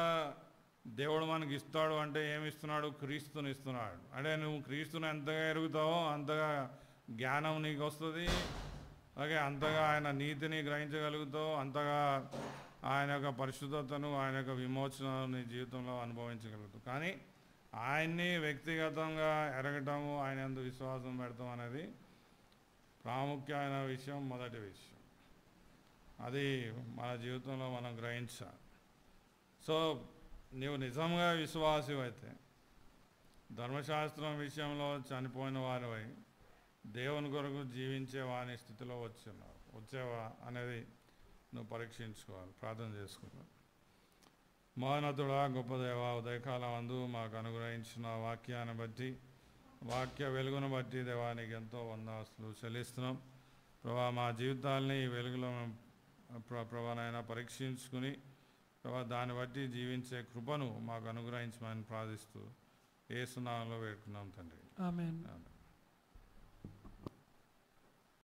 దేవుడు మనకి ఇస్తాడు. అంటే ఏమి ఇస్తున్నాడు? క్రీస్తుని ఇస్తున్నాడు. అంటే నువ్వు క్రీస్తుని ఎంతగా ఎరుగుతావో అంతగా జ్ఞానం నీకు వస్తుంది, అలాగే అంతగా ఆయన నీతిని గ్రహించగలుగుతావు, అంతగా ఆయన యొక్క పరిశుద్ధతను, ఆయన యొక్క విమోచనను నీ జీవితంలో అనుభవించగలుగుతావు. కానీ ఆయన్ని వ్యక్తిగతంగా ఎరగటము, ఆయన యందు విశ్వాసం పెడతాం అనేది ప్రాముఖ్యమైన విషయం, మొదటి విషయం. అది మన జీవితంలో మనం గ్రహించాలి. సో నీవు నిజంగా విశ్వాసి అయితే, ధర్మశాస్త్రం విషయంలో చనిపోయిన వారివై దేవుని కొరకు జీవించే వాని స్థితిలో వచ్చేవా అనేది నువ్వు పరీక్షించుకోవాలి, ప్రార్థన చేసుకోవాలి. మహోన్నతుడా, గొప్ప దేవా, ఉదయకాలం అందు మాకు అనుగ్రహించిన వాక్యాన్ని బట్టి వాక్య వెలుగును బట్టి దేవానికి ఎంతో వందనాలు చెల్లిస్తున్నాం. ప్రభా మా జీవితాలని ఈ వెలుగులో ప్రభానైనా పరీక్షించుకుని ప్రభా దాన్ని బట్టి జీవించే కృపను మాకు అనుగ్రహించమని ప్రార్థిస్తూ యేసు నామములో వేడుకున్నాం తండ్రి. ఆమేన్. ఆమేన్.